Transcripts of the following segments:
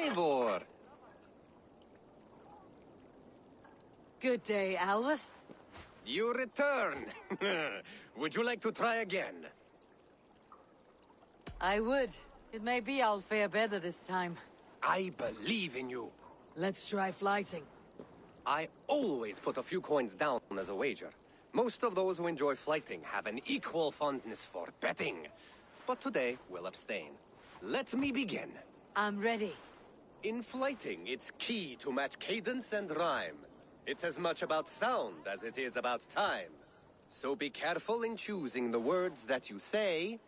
Eivor! Good day, Alvis. You return! Would you like to try again? I would. It may be I'll fare better this time. I believe in you. Let's try flighting. I always put a few coins down as a wager. Most of those who enjoy flighting have an equal fondness for betting. But today, we'll abstain. Let me begin. I'm ready. In flighting, it's key to match cadence and rhyme. It's as much about sound as it is about time. So be careful in choosing the words that you say.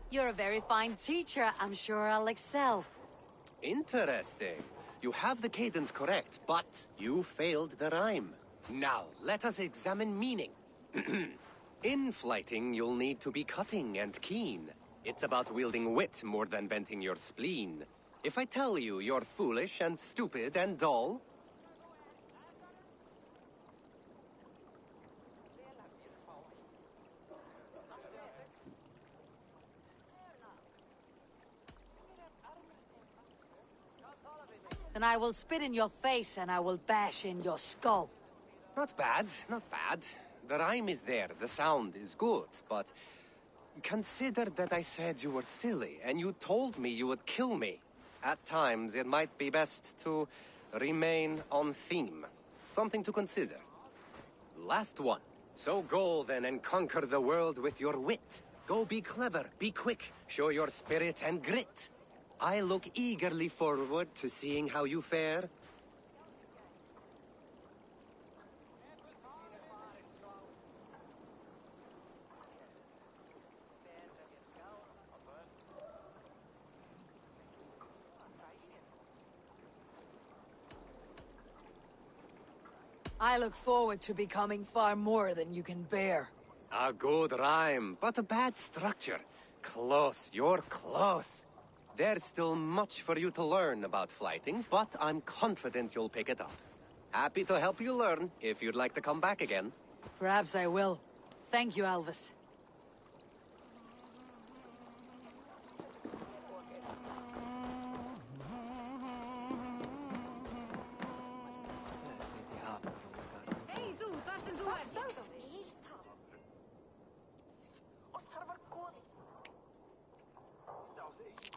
You're a very fine teacher. I'm sure I'll excel. Interesting. You have the cadence correct, but you failed the rhyme. Now, let us examine meaning. In flighting, you'll need to be cutting and keen. It's about wielding wit more than venting your spleen. If I tell you you're foolish and stupid and dull, then I will spit in your face and I will bash in your skull. not bad, not bad. The rhyme is there, the sound is good, but consider that I said you were silly and you told me you would kill me. At times, it might be best to remain on theme. Something to consider. Last one. So go then and conquer the world with your wit. Go be clever, be quick, show your spirit and grit. I look eagerly forward to seeing how you fare. I look forward to becoming far more than you can bear. A good rhyme, but a bad structure. Close, you're close. There's still much for you to learn about flighting, but I'm confident you'll pick it up. Happy to help you learn, if you'd like to come back again. Perhaps I will. Thank you, Alvis.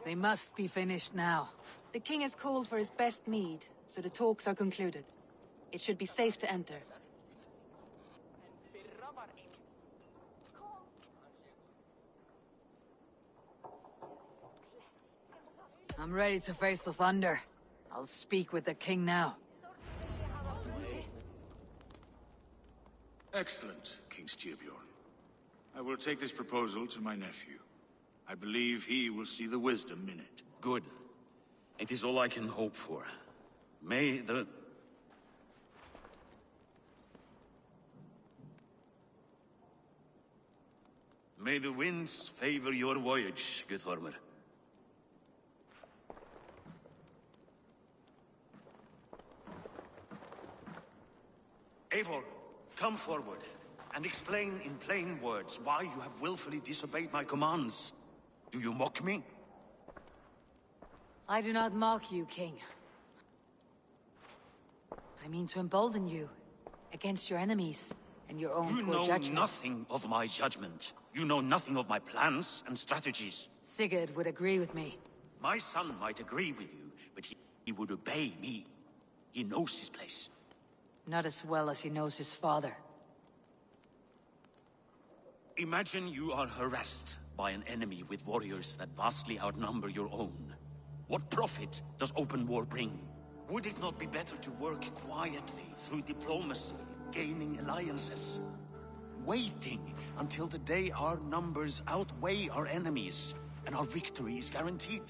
They must be finished now. The king has called for his best mead, so the talks are concluded. It should be safe to enter. I'm ready to face the thunder. I'll speak with the king now. Excellent, King Styrbjorn. I will take this proposal to my nephew. I believe he will see the wisdom in it. Good. It is all I can hope for. May the... May the winds favor your voyage, Guthormer. Eivor, come forward, and explain in plain words why you have willfully disobeyed my commands. Do you mock me? I do not mock you, King. I mean to embolden you against your enemies and your own You poor know judgment. nothing of my judgment. You know nothing of my plans and strategies. Sigurd would agree with me. My son might agree with you, but he would obey me. He knows his place. Not as well as he knows his father. Imagine you are harassed by an enemy with warriors that vastly outnumber your own. What profit does open war bring? Would it not be better to work quietly through diplomacy, gaining alliances? Waiting until the day our numbers outweigh our enemies and our victory is guaranteed.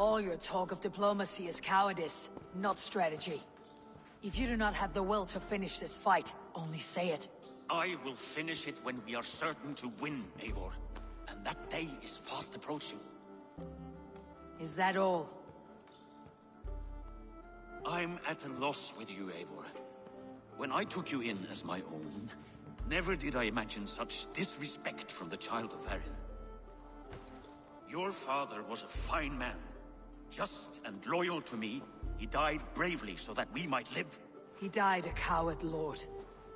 All your talk of diplomacy is cowardice, not strategy. If you do not have the will to finish this fight, only say it. I will finish it when we are certain to win, Eivor. And that day is fast approaching. Is that all? I'm at a loss with you, Eivor. When I took you in as my own, never did I imagine such disrespect from the child of Erin. Your father was a fine man. Just and loyal to me, he died bravely so that we might live. He died a coward, Lord.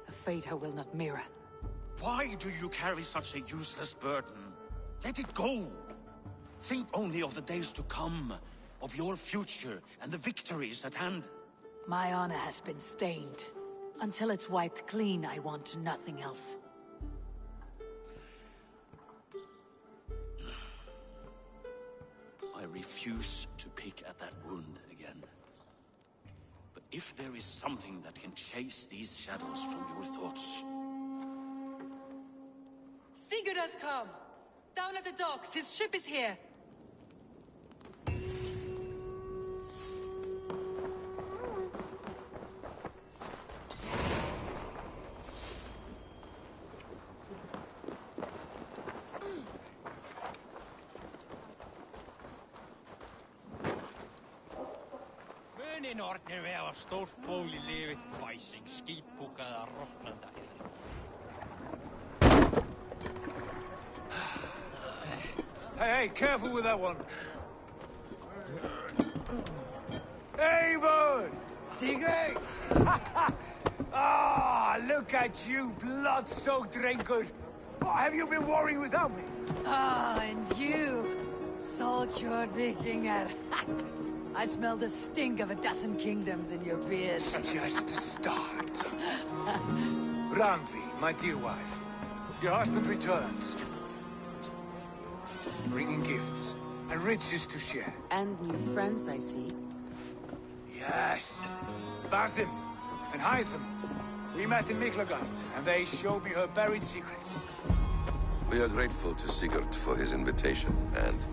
A fate I will not mirror. Why do you carry such a useless burden? Let it go! Think only of the days to come, of your future and the victories at hand. My honor has been stained. Until it's wiped clean, I want nothing else. I refuse to pick at that wound again. But if there is something that can chase these shadows from your thoughts... Sigurd has come! Down at the docks, his ship is here! Munin orðnir við hafa stórt ból í lifið hvæsing, skítpúkaða rotnanda hér. Hey, careful with that one. Eivor! Sigurd! Ah, look at you, blood-soaked raincoat. What have you been worrying without me? Ah, and you, Solkjord Vikinger. I smell the stink of a dozen kingdoms in your beard. It's just the start. Randvi, my dear wife, your husband returns. Bringing gifts and riches to share. And new friends, I see. Yes. Basim and Hytham. We met in Miklagard, and they showed me her buried secrets. We are grateful to Sigurd for his invitation, and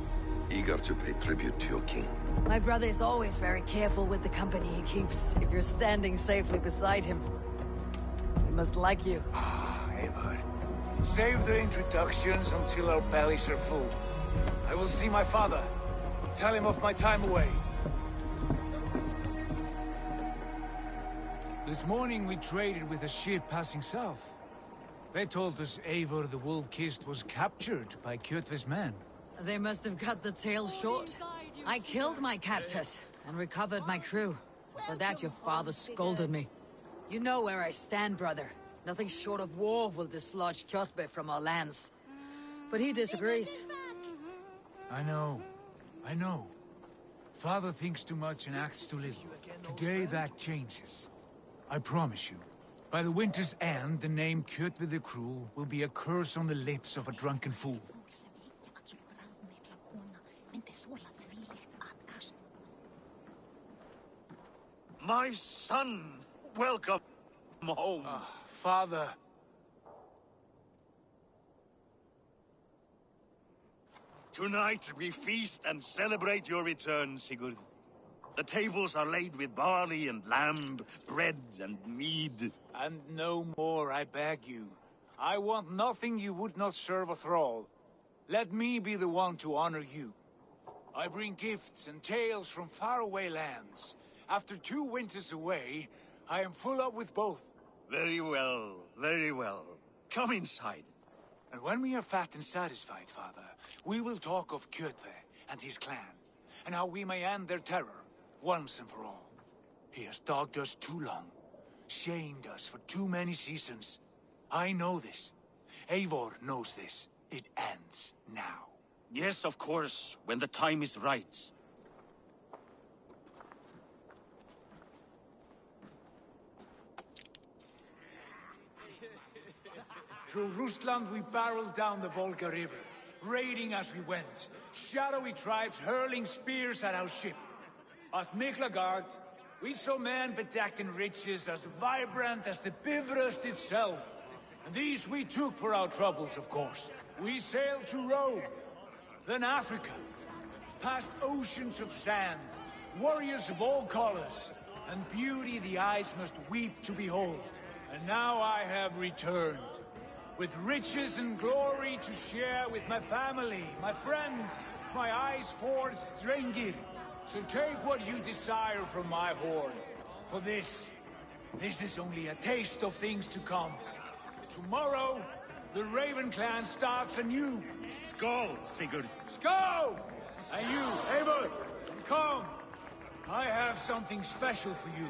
eager to pay tribute to your king. My brother is always very careful with the company he keeps, if you're standing safely beside him. He must like you. Ah, Eivor. Save the introductions until our bellies are full. I will see my father. Tell him of my time away. This morning we traded with a ship passing south. They told us Eivor the Wolf-Kissed was captured by Kjotve's men. They must have cut the tail short. I killed my captors and recovered my crew. For that your father scolded me. You know where I stand, brother. Nothing short of war will dislodge Kjotve from our lands. But he disagrees. I know. Father thinks too much and acts too little. Today that changes. I promise you. By the winter's end, the name Kjotve the Cruel will be a curse on the lips of a drunken fool. My son! Welcome home! Father. Tonight we feast and celebrate your return, Sigurd. The tables are laid with barley and lamb, bread and mead. And no more, I beg you. I want nothing you would not serve a thrall. Let me be the one to honor you. I bring gifts and tales from faraway lands. After 2 winters away, I am full up with both. Very well, very well. Come inside. And when we are fat and satisfied, Father, we will talk of Kjotve and his clan, and how we may end their terror, once and for all. He has dogged us too long, shamed us for too many seasons. I know this. Eivor knows this. It ends now. Yes, of course, when the time is right. Through Rusland we barreled down the Volga River, raiding as we went, shadowy tribes hurling spears at our ship. At Miklagard, we saw men bedecked in riches as vibrant as the Bifrost itself. And these we took for our troubles, of course. We sailed to Rome, then Africa, past oceans of sand, warriors of all colors, and beauty the eyes must weep to behold. And now I have returned, with riches and glory to share with my family, my friends, my eyes-forged Strengir. So take what you desire from my horn. For this is only a taste of things to come. Tomorrow, the Raven clan starts anew. Skull, Sigurd. Skull! And you, Eivor, come. I have something special for you.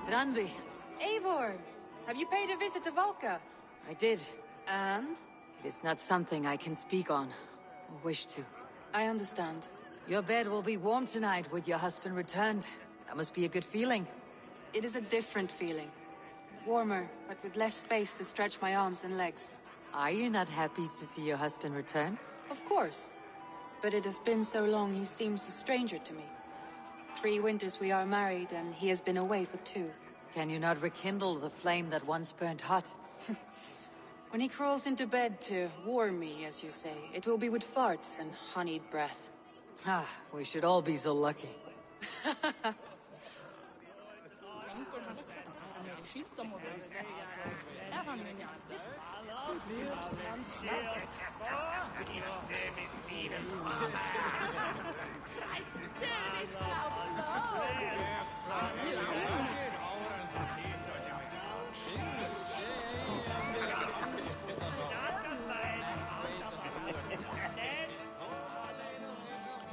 Randi, Eivor! Have you paid a visit to Valka? I did. And? It is not something I can speak on, or wish to. I understand. Your bed will be warm tonight with your husband returned. That must be a good feeling. It is a different feeling. Warmer, but with less space to stretch my arms and legs. Are you not happy to see your husband return? Of course. But it has been so long he seems a stranger to me. 3 winters we are married, and he has been away for 2. Can you not rekindle the flame that once burned hot? When he crawls into bed to warm me, as you say, it will be with farts and honeyed breath. Ah, we should all be so lucky.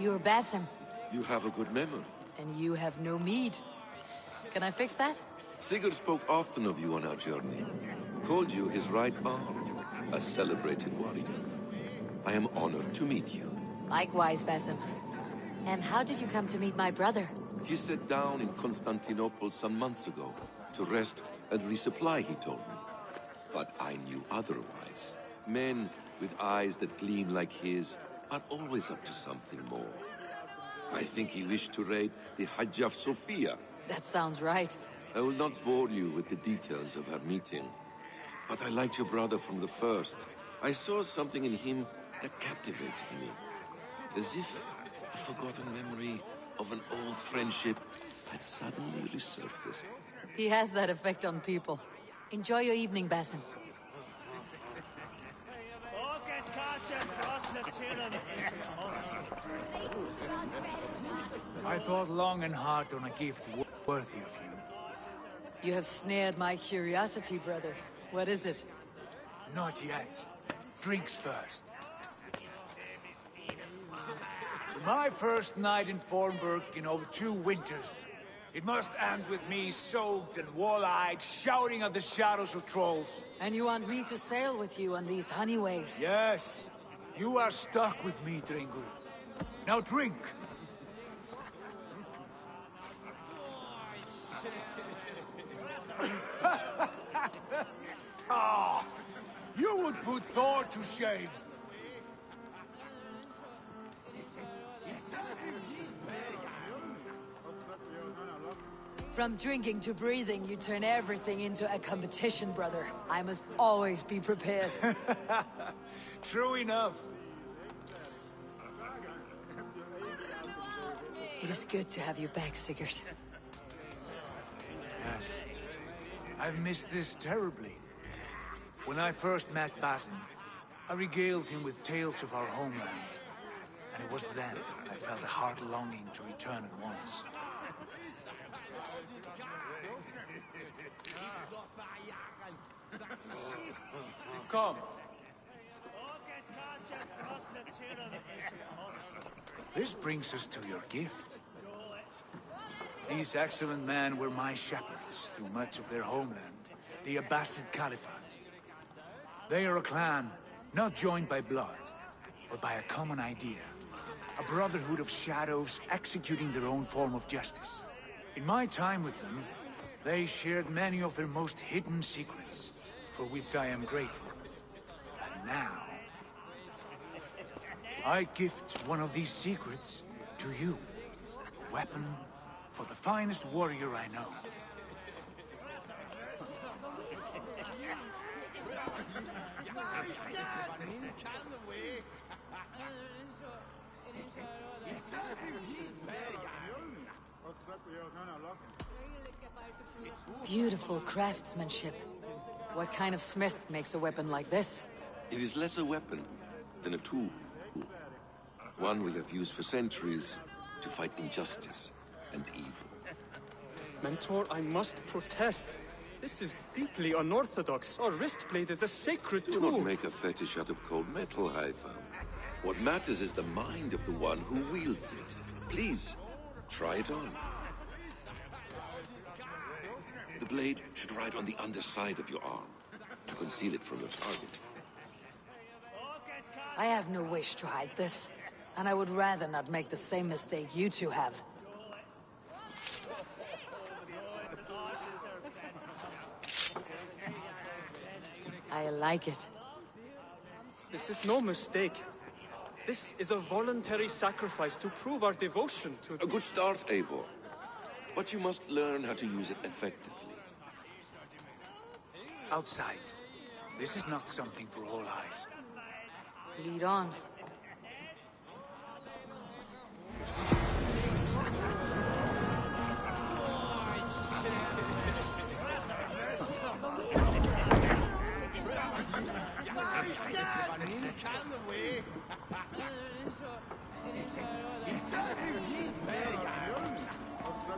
You're Basim, You have a good memory. and you have no mead. Can I fix that? Sigurd spoke often of you on our journey. Called you his right arm, a celebrated warrior. I am honored to meet you. Likewise, Basim. And how did you come to meet my brother? He sat down in Constantinople some months ago to rest and resupply, he told me. But I knew otherwise. Men with eyes that gleam like his are always up to something more. I think he wished to raid the Hagia Sophia. That sounds right. I will not bore you with the details of our meeting. But I liked your brother from the first. I saw something in him that captivated me. As if a forgotten memory of an old friendship had suddenly resurfaced. He has that effect on people. Enjoy your evening, Basim. I thought long and hard on a gift worthy of you. You have snared my curiosity, brother. What is it? Not yet. Drinks first. To my first night in Fornburg in over 2 winters. It must end with me soaked and wall-eyed, shouting at the shadows of trolls. And you want me to sail with you on these honey waves? Yes. You are stuck with me, Drengur. Now drink. Ah, you would put Thor to shame. From drinking to breathing, you turn everything into a competition, brother. I must always be prepared. True enough. It is good to have you back, Sigurd. Yes. I've missed this terribly. When I first met Basim, I regaled him with tales of our homeland. And it was then I felt a heart longing to return at once. Come. This brings us to your gift. These excellent men were my shepherds through much of their homeland, the Abbasid Caliphate. They are a clan, not joined by blood, but by a common idea. A brotherhood of shadows executing their own form of justice. In my time with them, they shared many of their most hidden secrets, for which I am grateful. And now, I gift one of these secrets To you, a weapon for the finest warrior I know. Beautiful craftsmanship. What kind of smith makes a weapon like this? It is less a weapon than a tool. One we have used for centuries to fight injustice and evil. Mentor, I must protest. This is deeply unorthodox. Our wrist blade is a sacred Do tool. not make a fetish out of cold metal, Haifam. What matters is the mind of the one who wields it. Please, try it on. The blade should ride on the underside of your arm to conceal it from your target. I have no wish to hide this, and I would rather not make the same mistake you two have. I like it. This is no mistake. This is a voluntary sacrifice to prove our devotion to... A good start, Eivor. But you must learn how to use it effectively. Outside. This is not something for all eyes. Lead on.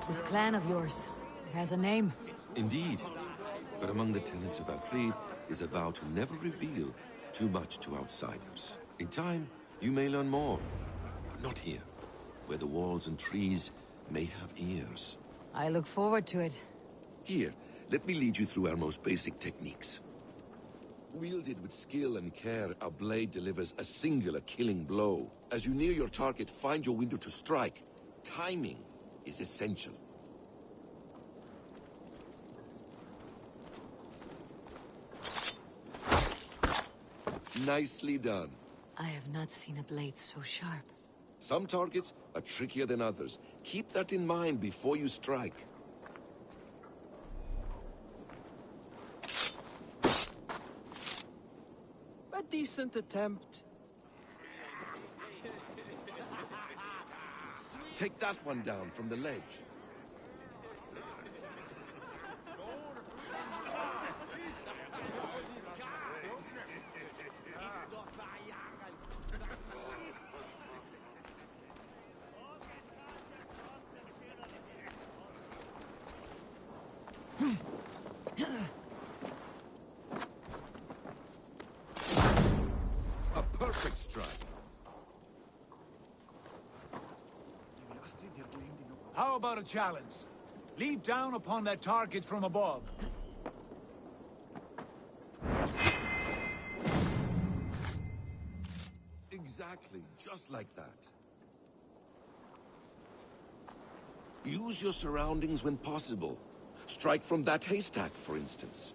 This clan of yours, it has a name. Indeed. But among the tenets of our creed is a vow to never reveal too much to outsiders. In time, you may learn more. But not here, where the walls and trees may have ears. I look forward to it. Here, let me lead you through our most basic techniques. Wielded with skill and care, a blade delivers a singular killing blow. As you near your target, find your window to strike. Timing is essential. Nicely done. I have not seen a blade so sharp. Some targets are trickier than others. Keep that in mind before you strike. A decent attempt. Take that one down from the ledge. A perfect strike. How about a challenge? Leap down upon that target from above. Exactly, just like that. Use your surroundings when possible. Strike from that haystack, for instance.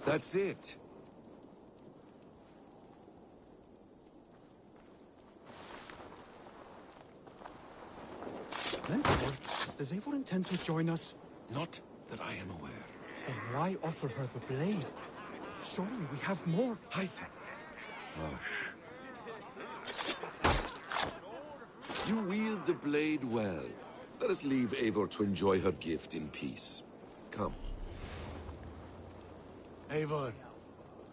That's it. Mentor, does Eivor intend to join us? Not that I am aware. Then why offer her the blade? Surely we have more. Hythe. Hush. You wield the blade well. Let us leave Eivor to enjoy her gift in peace. Come. Eivor,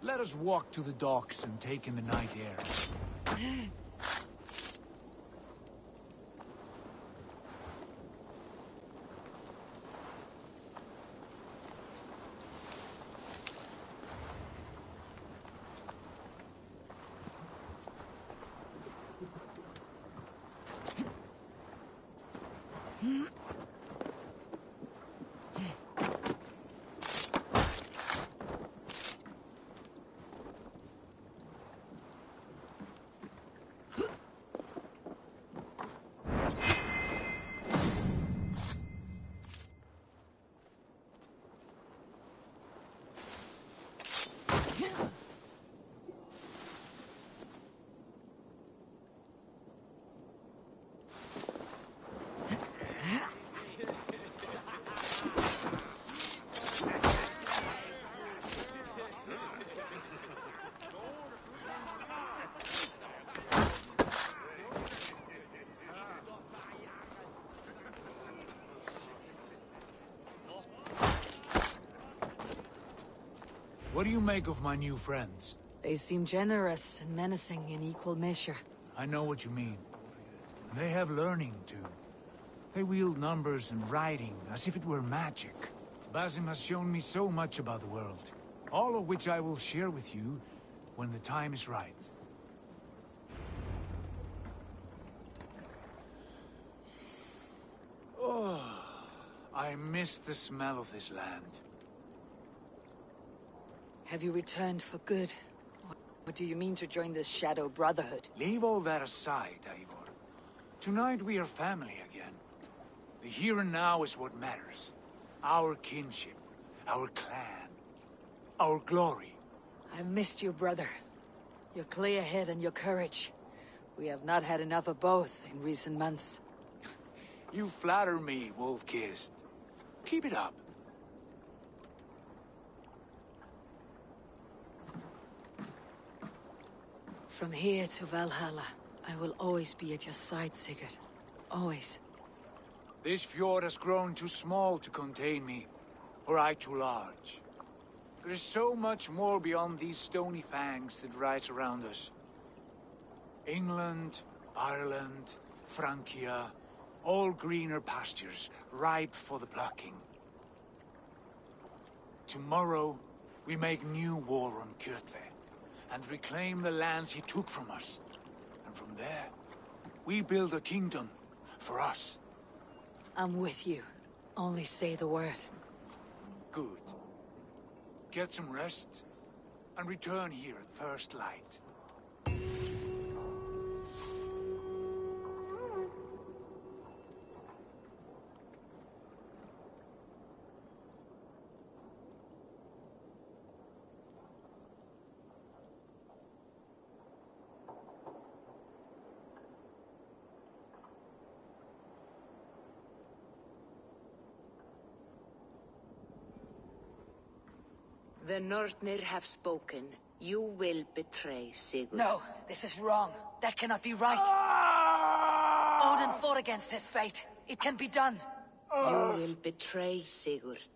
let us walk to the docks and take in the night air. What do you make of my new friends? They seem generous and menacing in equal measure. I know what you mean. They have learning, too. They wield numbers and writing as if it were magic. Basim has shown me so much about the world, all of which I will share with you when the time is right. Oh, I miss the smell of this land. Have you returned for good? Or do you mean to join the Shadow Brotherhood? Leave all that aside, Eivor. Tonight we are family again. The here and now is what matters. Our kinship, our clan, our glory. I've missed you, brother. Your clear head and your courage. We have not had enough of both in recent months. You flatter me, Wolf-Kissed. Keep it up. From here to Valhalla, I will always be at your side, Sigurd. Always. This fjord has grown too small to contain me, or I too large. There is so much more beyond these stony fangs that rise around us. England, Ireland, Francia, all greener pastures, ripe for the plucking. Tomorrow, we make new war on Kjotve, and reclaim the lands he took from us. And from there, we build a kingdom for us. I'm with you. Only say the word. Good. Get some rest, and return here at first light. The Northnir have spoken. You will betray Sigurd. No, this is wrong. That cannot be right. Odin fought against his fate. It can be done. You will betray Sigurd.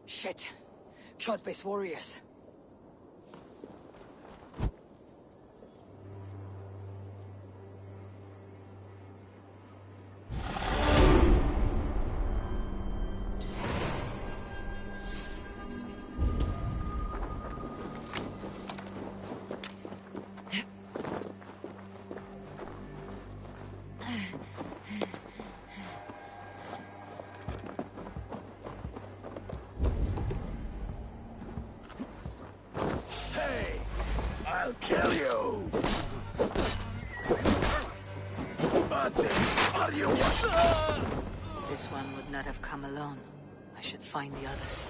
Shit. Kjotve's warriors. I'll kill you! Are you... This one would not have come alone. I should find the others.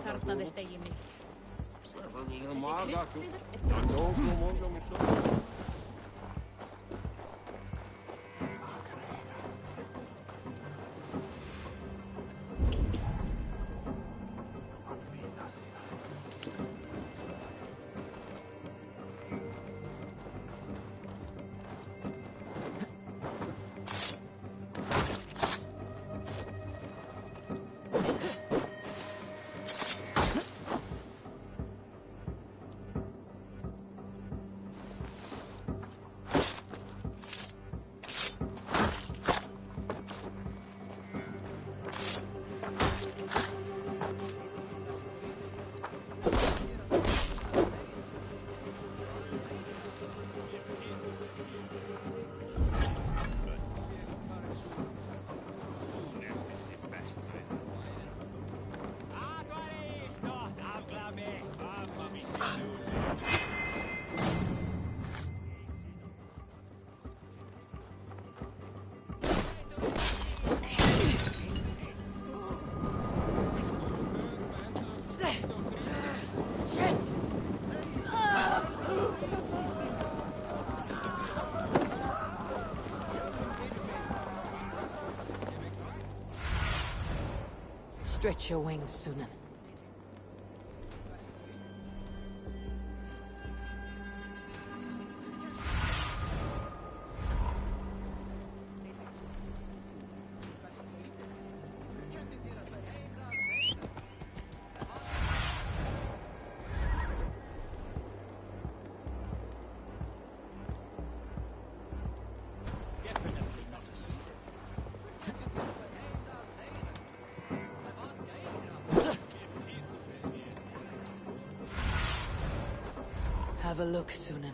þarfnaðist eigi mitt. Þessi Kristfríður Stretch your wings, Sunan. Have a look, Sunan.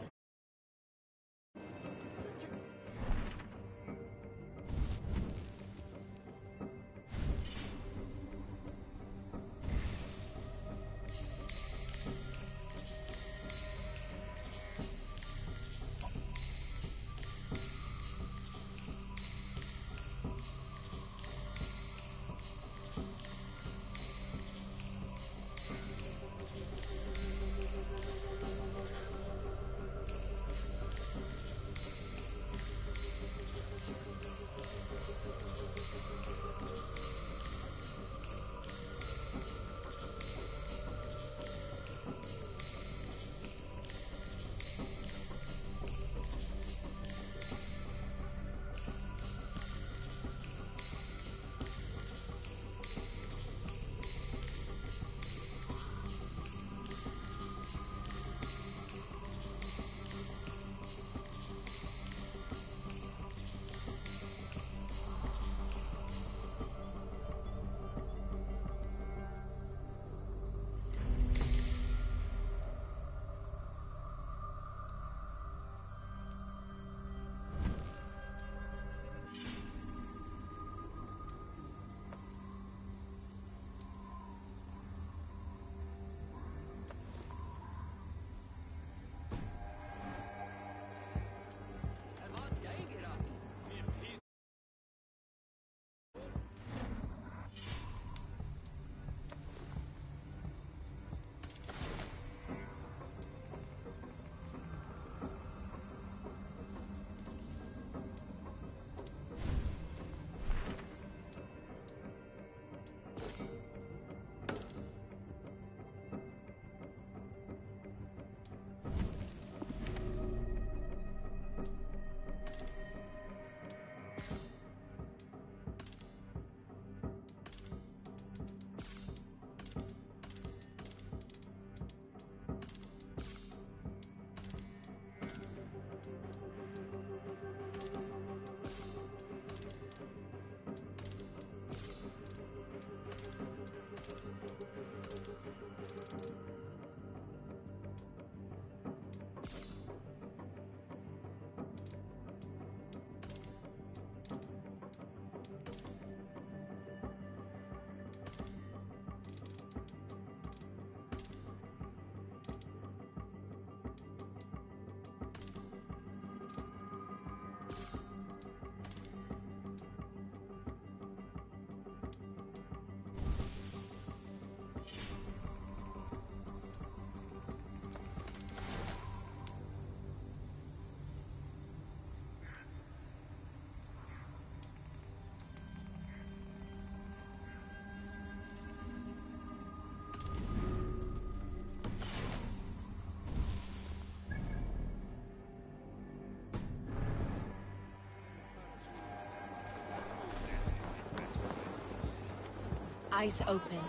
Eyes open.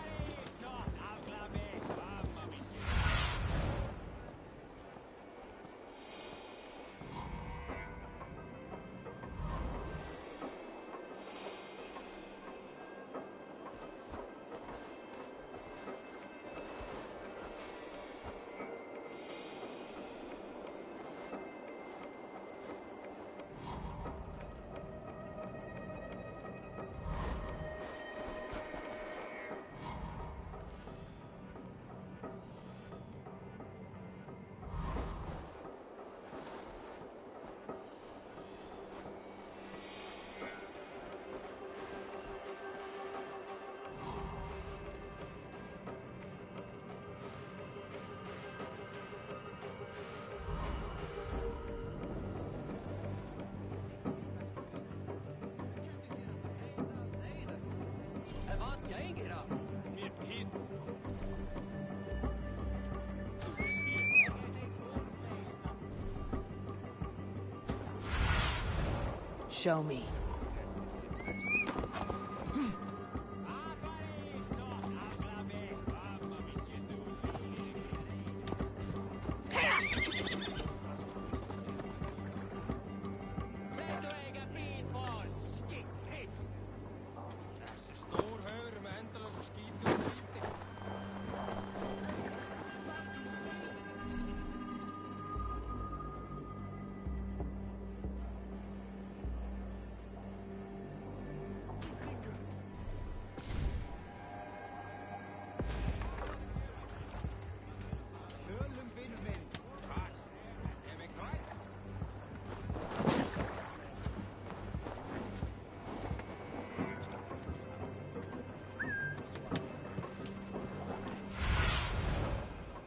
Show me.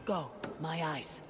Go, my eyes.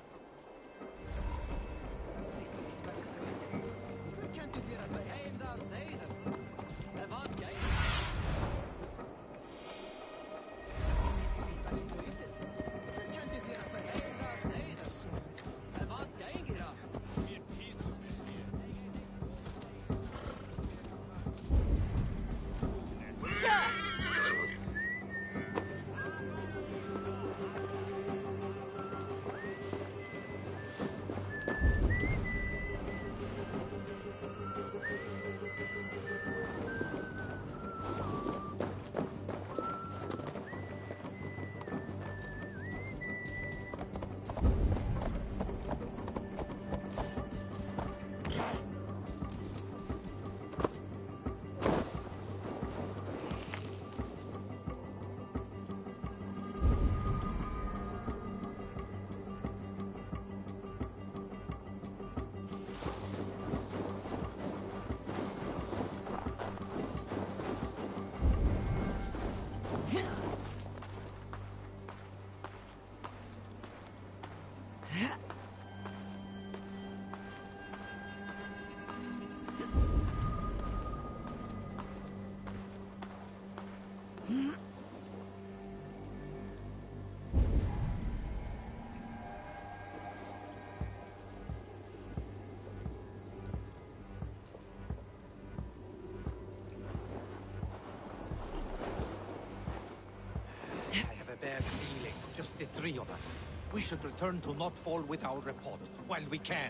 Bad feeling, just the three of us. We should return to Notfall with our report, while we can.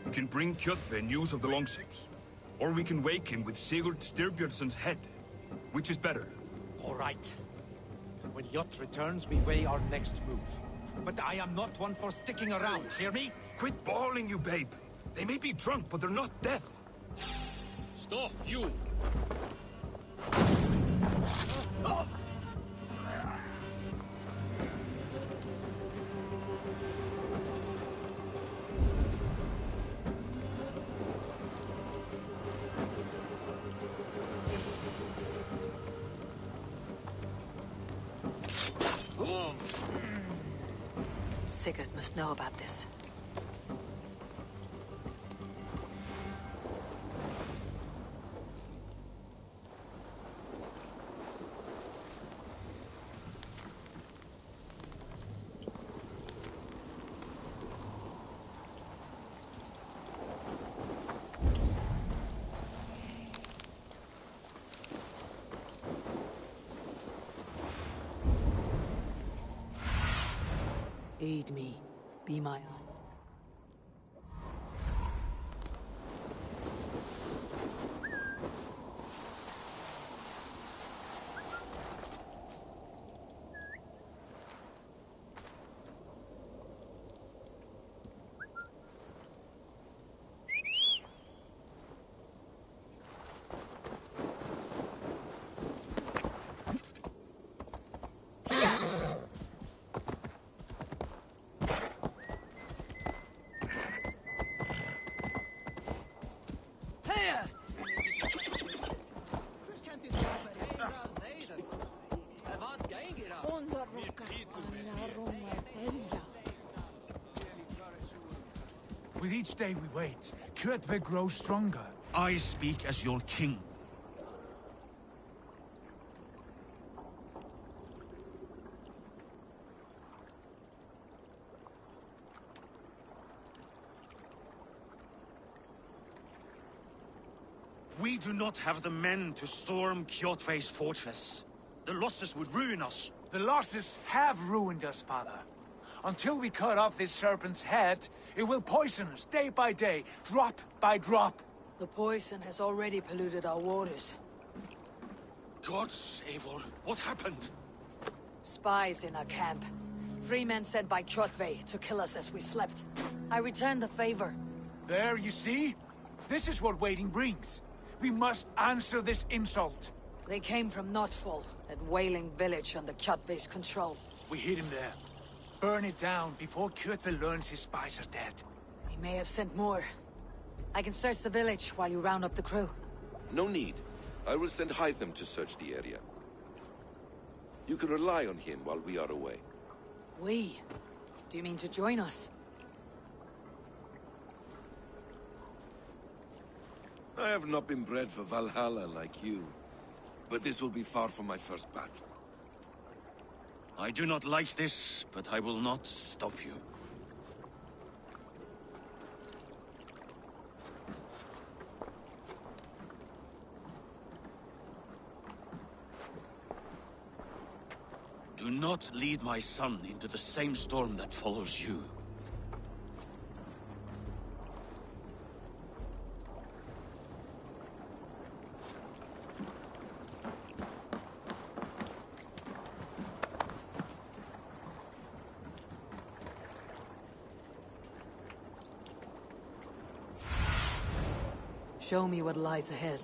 We can bring Kjotve news of the longships. Or we can wake him with Sigurd Styrbjörnsson's head. Which is better? All right. When Jot returns, we weigh our next move. But I am not one for sticking around, hear me? Quit bawling, you babe! They may be drunk, but they're not deaf! Stop, you! Sigurd must know about this. Aid me. Be my eye. With each day we wait, Kjotve grows stronger. I speak as your king. We do not have the men to storm Kjotve's fortress. The losses would ruin us. The losses have ruined us, father. Until we cut off this serpent's head, it will poison us day by day, drop by drop. The poison has already polluted our waters. Gods, Eivor, what happened? Spies in our camp. 3 men sent by Kjotve to kill us as we slept. I returned the favor. There, you see? This is what waiting brings. We must answer this insult. They came from Notfall, that whaling village under Kjotve's control. We hid him there. Burn it down before Kjotve learns his spies are dead. He may have sent more. I can search the village while you round up the crew. No need. I will send Hytham to search the area. You can rely on him while we are away. We? Do you mean to join us? I have not been bred for Valhalla like you, but this will be far from my first battle. I do not like this, but I will not stop you. Do not lead my son into the same storm that follows you. Show me what lies ahead.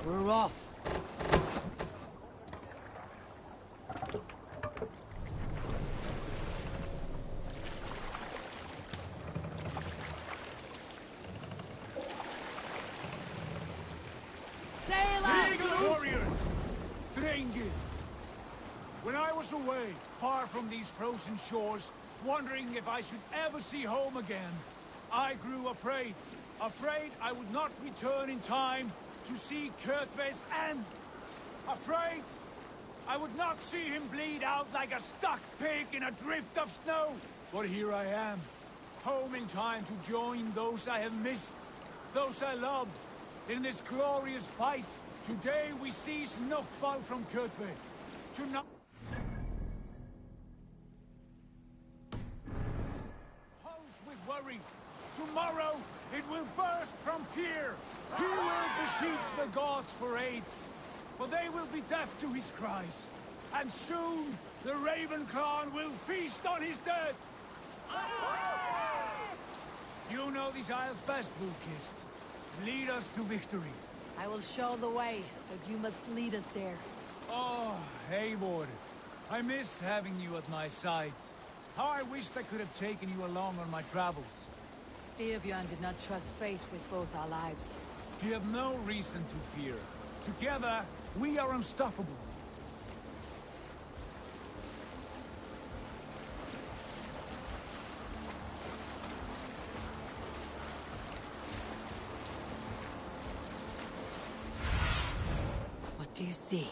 We're off. Sail out! Eagle warriors! Drengir! When I was away, far from these frozen shores, wondering if I should ever see home again, I grew afraid. Afraid I would not return in time to see Kjotve's end. Afraid I would not see him bleed out like a stuck pig in a drift of snow. But here I am, home in time to join those I have missed, those I love, in this glorious fight. Today we seize Notfall from Kjotve. Tonight pulse with worry. Tomorrow it will burst from fear. He will beseech the gods for aid, for they will be deaf to his cries. And soon the Raven clan will feast on his dead. You know these isles best, Wolf-Kissed. Lead us to victory. I will show the way, but you must lead us there. Oh, Eivor. I missed having you at my side. How I wished I could have taken you along on my travels. Styrbjörn did not trust fate with both our lives. You have no reason to fear. Together, we are unstoppable. you see?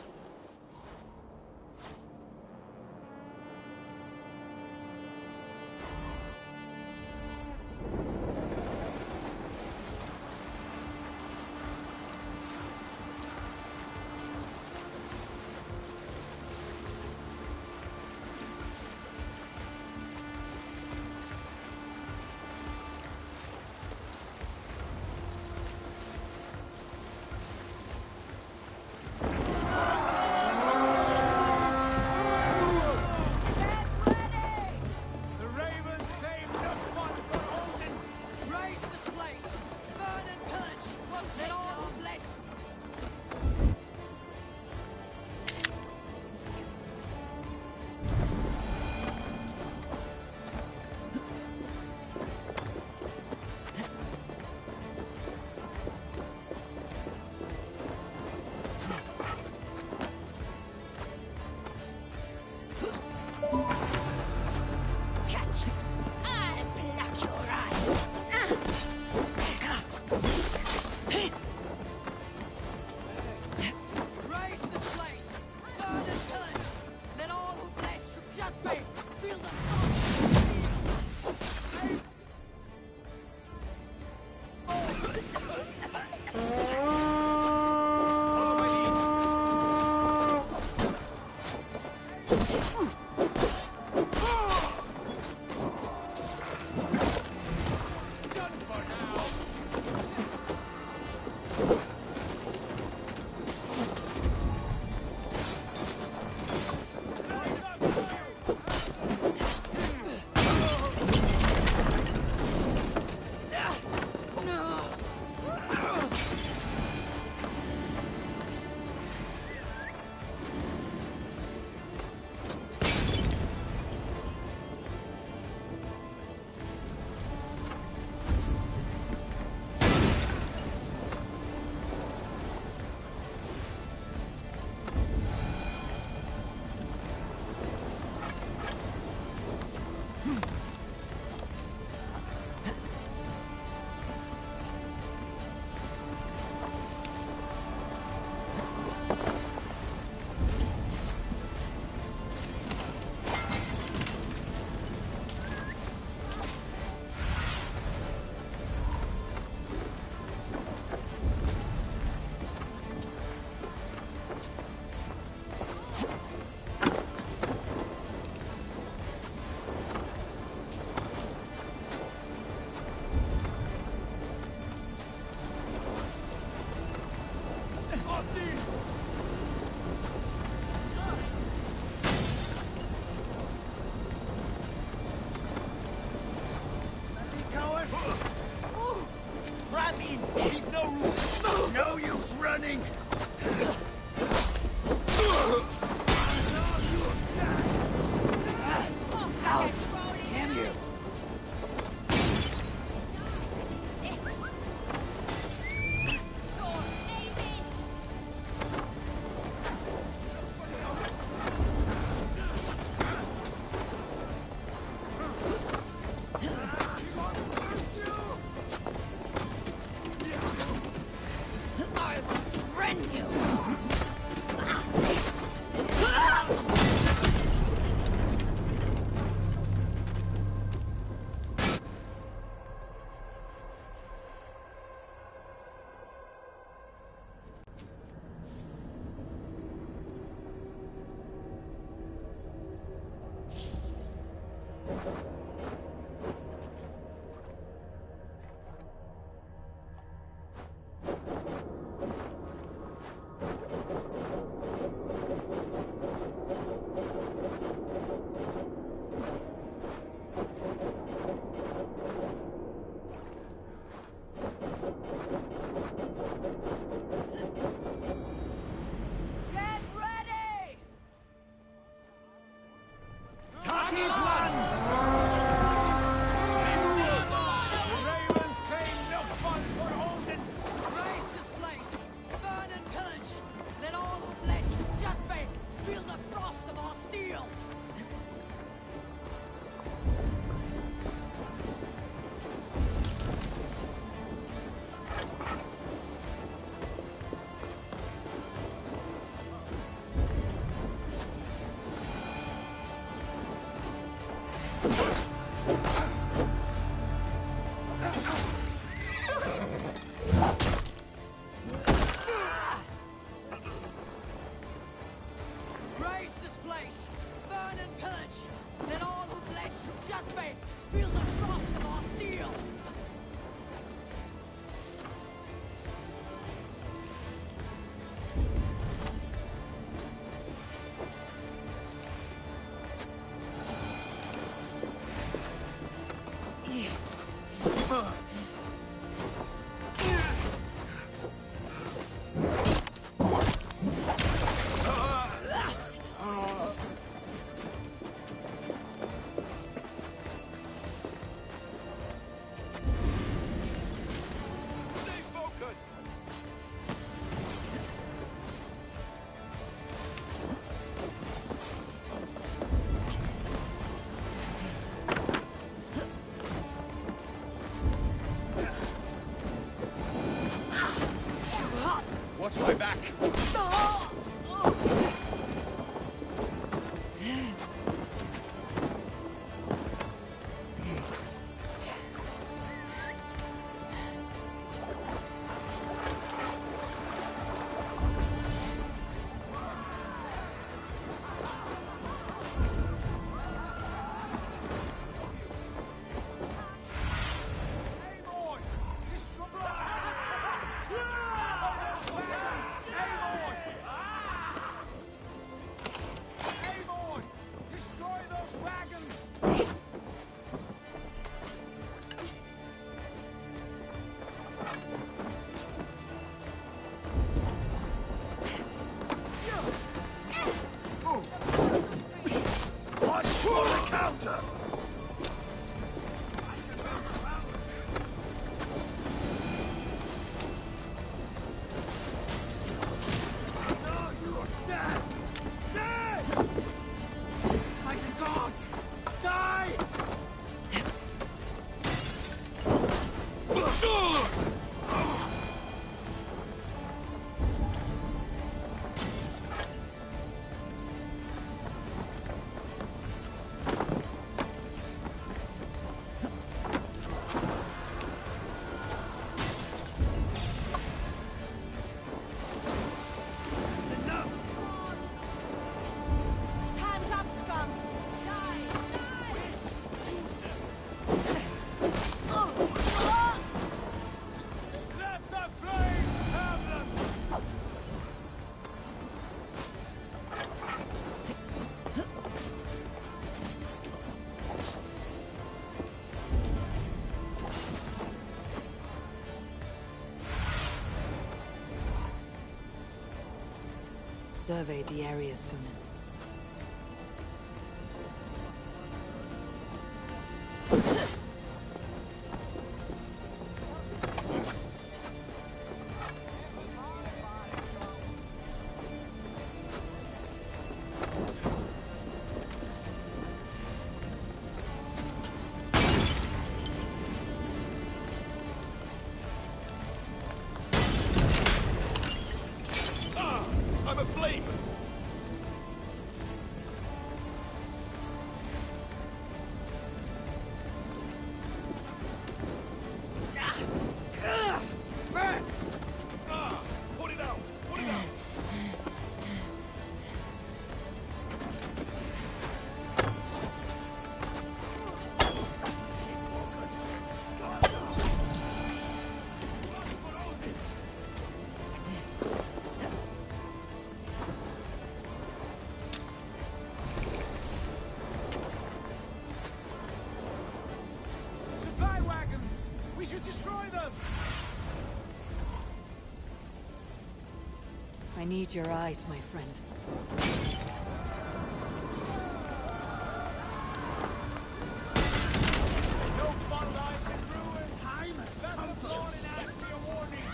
Raise this place! Burn and pillage! Let all who pledge to Kjotve feel the frost of our steel! Watch my back! Survey the area, Sunan. I'm aflame! Burns! Put it out! Put it out! Supply wagons! We should destroy them! I need your eyes, my friend. No bottled ice in ruin! Time has come to answer your warning!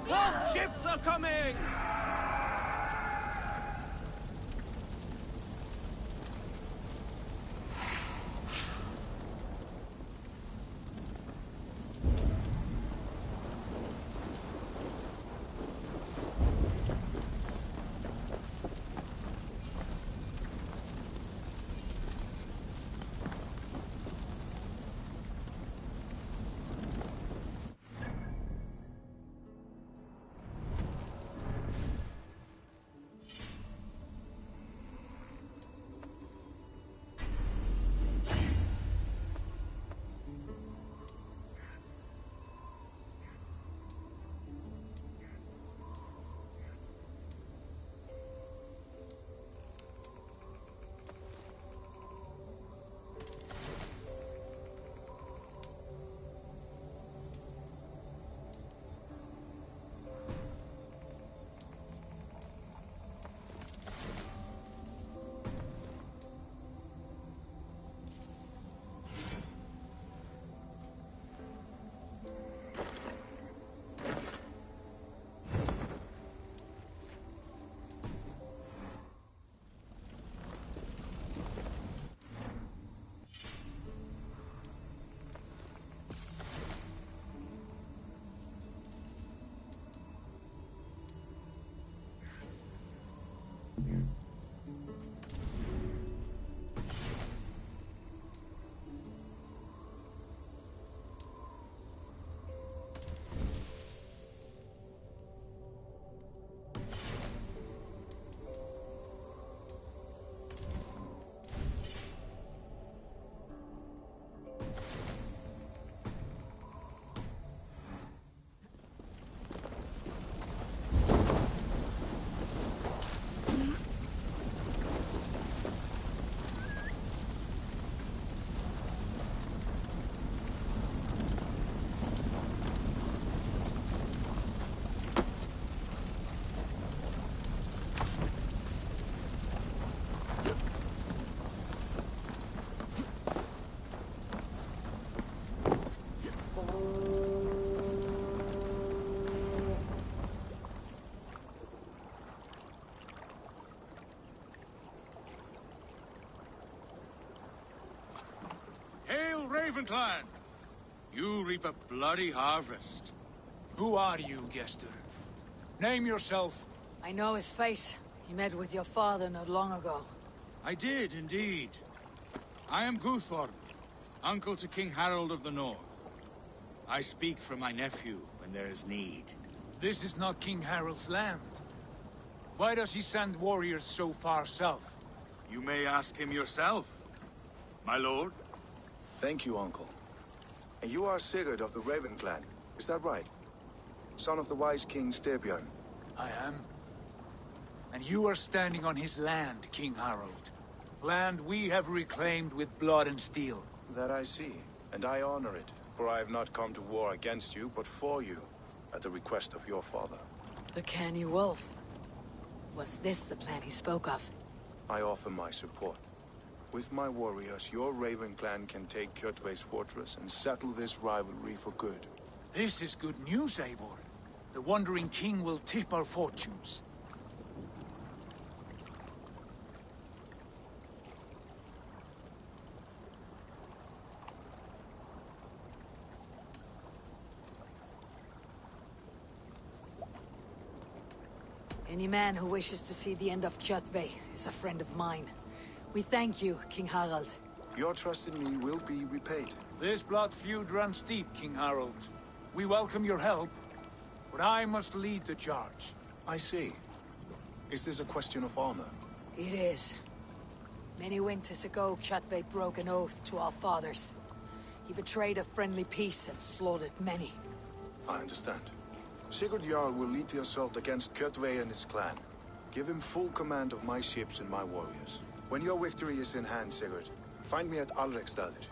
War ships are coming! Raven clan! You reap a bloody harvest. Who are you, Gester? Name yourself. I know his face. He met with your father not long ago. I did, indeed. I am Guthorm, uncle to King Harold of the North. I speak for my nephew when there is need. This is not King Harold's land. Why does he send warriors so far south? You may ask him yourself, my lord. Thank you, uncle. And you are Sigurd of the Raven clan, is that right? Son of the wise King Styrbjörn. I am. And you are standing on his land, King Harold. Land we have reclaimed with blood and steel. That I see, and I honor it, for I have not come to war against you, but for you, at the request of your father. The canny wolf. Was this the plan he spoke of? I offer my support. With my warriors, your Raven clan can take Kjotve's fortress and settle this rivalry for good. This is good news, Eivor. The Wandering King will tip our fortunes. Any man who wishes to see the end of Kjotve is a friend of mine. We thank you, King Harald. Your trust in me will be repaid. This blood feud runs deep, King Harold. We welcome your help, but I must lead the charge. I see. Is this a question of honor? It is. Many winters ago, Kjotve broke an oath to our fathers. He betrayed a friendly peace and slaughtered many. I understand. Sigurd Jarl will lead the assault against Kjotve and his clan. Give him full command of my ships and my warriors. When your victory is in hand, Sigurd, find me at Alrekstadir,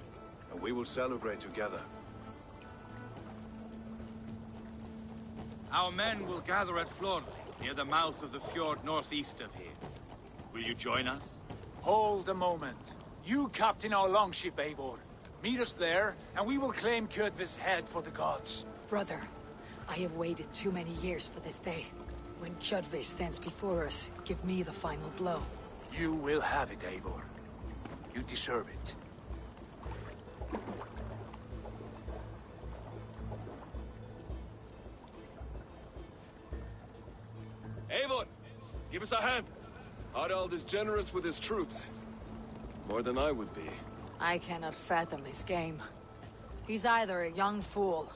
and we will celebrate together. Our men will gather at Flor, near the mouth of the fjord northeast of here. Will you join us? Hold a moment. You captain our longship, Eivor. Meet us there, and we will claim Kjotve's head for the gods. Brother, I have waited too many years for this day. When Kjotve stands before us, give me the final blow. You will have it, Eivor. You deserve it. Eivor, give us a hand. Harald is generous with his troops. More than I would be. I cannot fathom his game. He's either a young fool,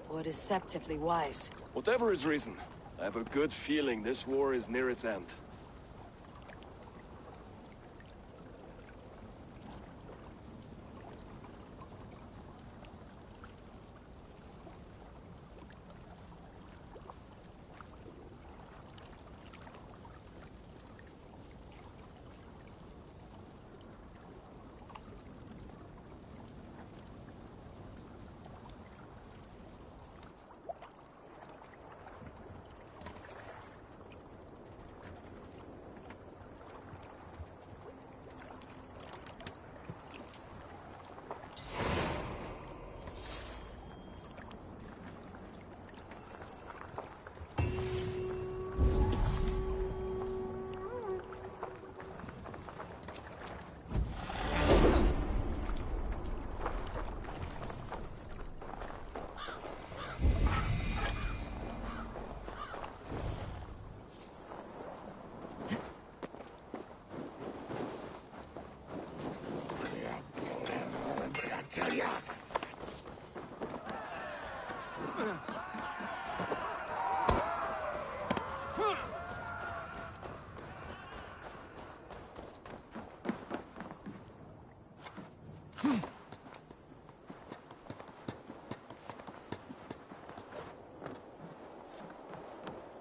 or deceptively wise. Whatever his reason, I have a good feeling this war is near its end.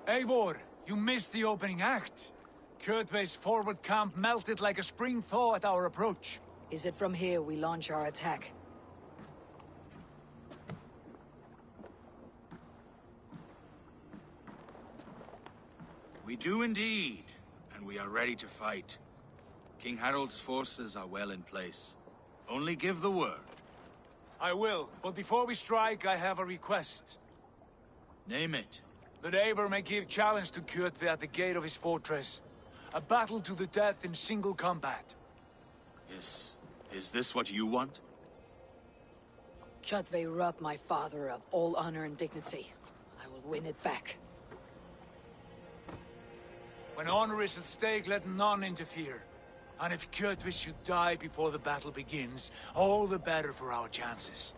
Eivor, you missed the opening act. Kjotve's forward camp melted like a spring thaw at our approach. Is it from here we launch our attack? We do indeed, and we are ready to fight. King Harold's forces are well in place. Only give the word. I will, but before we strike, I have a request. Name it. That Eivor may give challenge to Kjotve at the gate of his fortress. A battle to the death in single combat. Is this what you want? Kjotve robbed my father of all honor and dignity. I will win it back. When honor is at stake, let none interfere. And if Kjotve should die before the battle begins, all the better for our chances.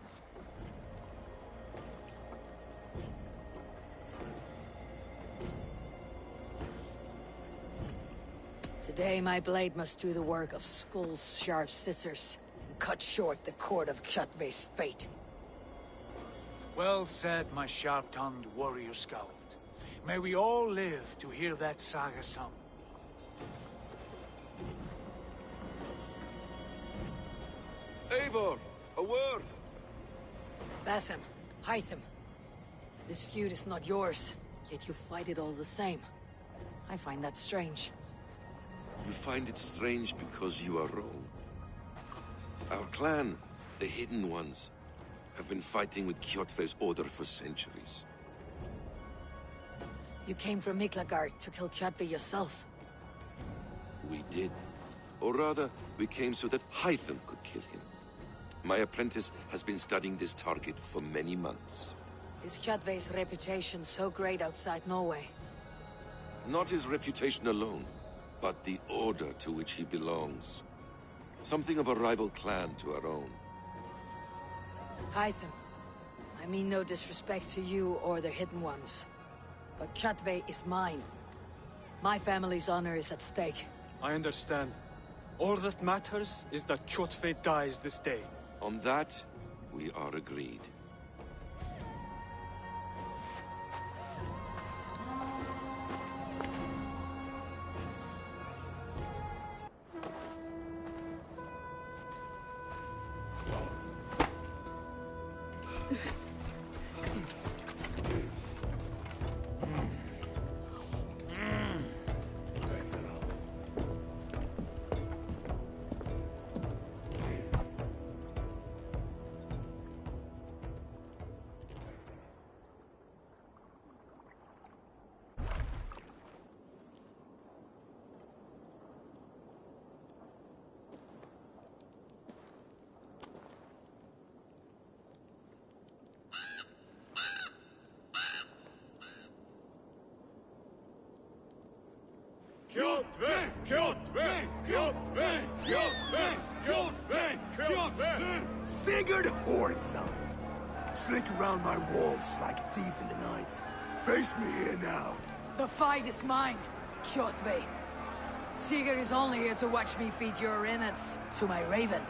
Today my blade must do the work of Skull's sharp scissors, and cut short the cord of Kjotve's fate. Well said, my sharp-tongued warrior scout. May we all live to hear that saga sung. Eivor, a word! Basim, Hytham. This feud is not yours, yet you fight it all the same. I find that strange. You find it strange because you are wrong. Our clan, the Hidden Ones, have been fighting with Kjotve's order for centuries. You came from Miklagard to kill Kjotve yourself. We did. Or rather, we came so that Hytham could kill him. My apprentice has been studying this target for many months. Is Kjotve's reputation so great outside Norway? Not his reputation alone, but the order to which he belongs. Something of a rival clan to our own. Hytham, I mean no disrespect to you or the Hidden Ones, but Kjotve is mine. My family's honor is at stake. I understand. All that matters is that Kjotve dies this day. On that, we are agreed. Kjotve! Kjotve! Kjotve! Kjotve! Kjotve! Kjotve! Sigurd Whoreson! Slink around my walls like a thief in the night. Face me here now. The fight is mine, Kjotve. Sigurd is only here to watch me feed your innards to my raven.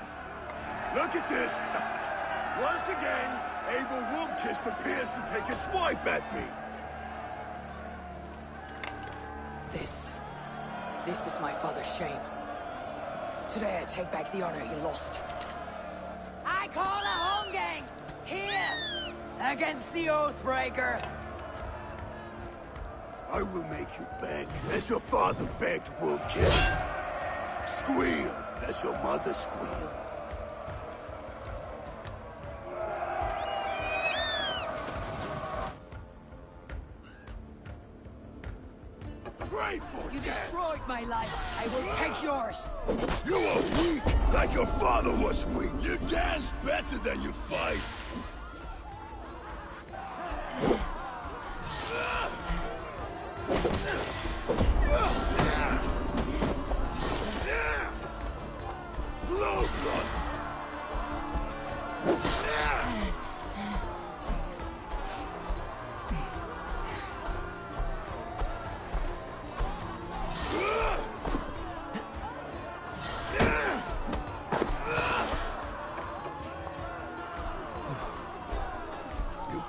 Look at this! Once again, Abel Wolfkist appears to take a swipe at me. This is my father's shame. Today I take back the honor he lost. I call a home gang! Here! Against the Oathbreaker! I will make you beg, as your father begged, Wolfkist. Squeal, as your mother squealed. You destroyed my life. I will take yours. You are weak, like your father was weak. You dance better than you fight. Flow blood.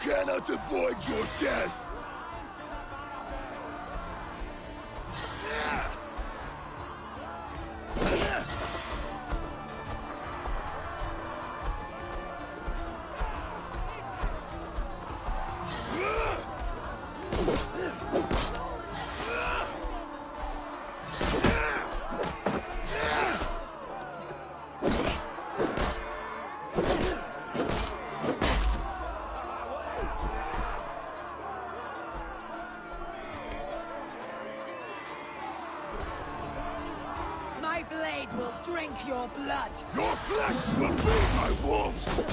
Cannot avoid your death! My blade will drink your blood. Your flesh will feed my wolves!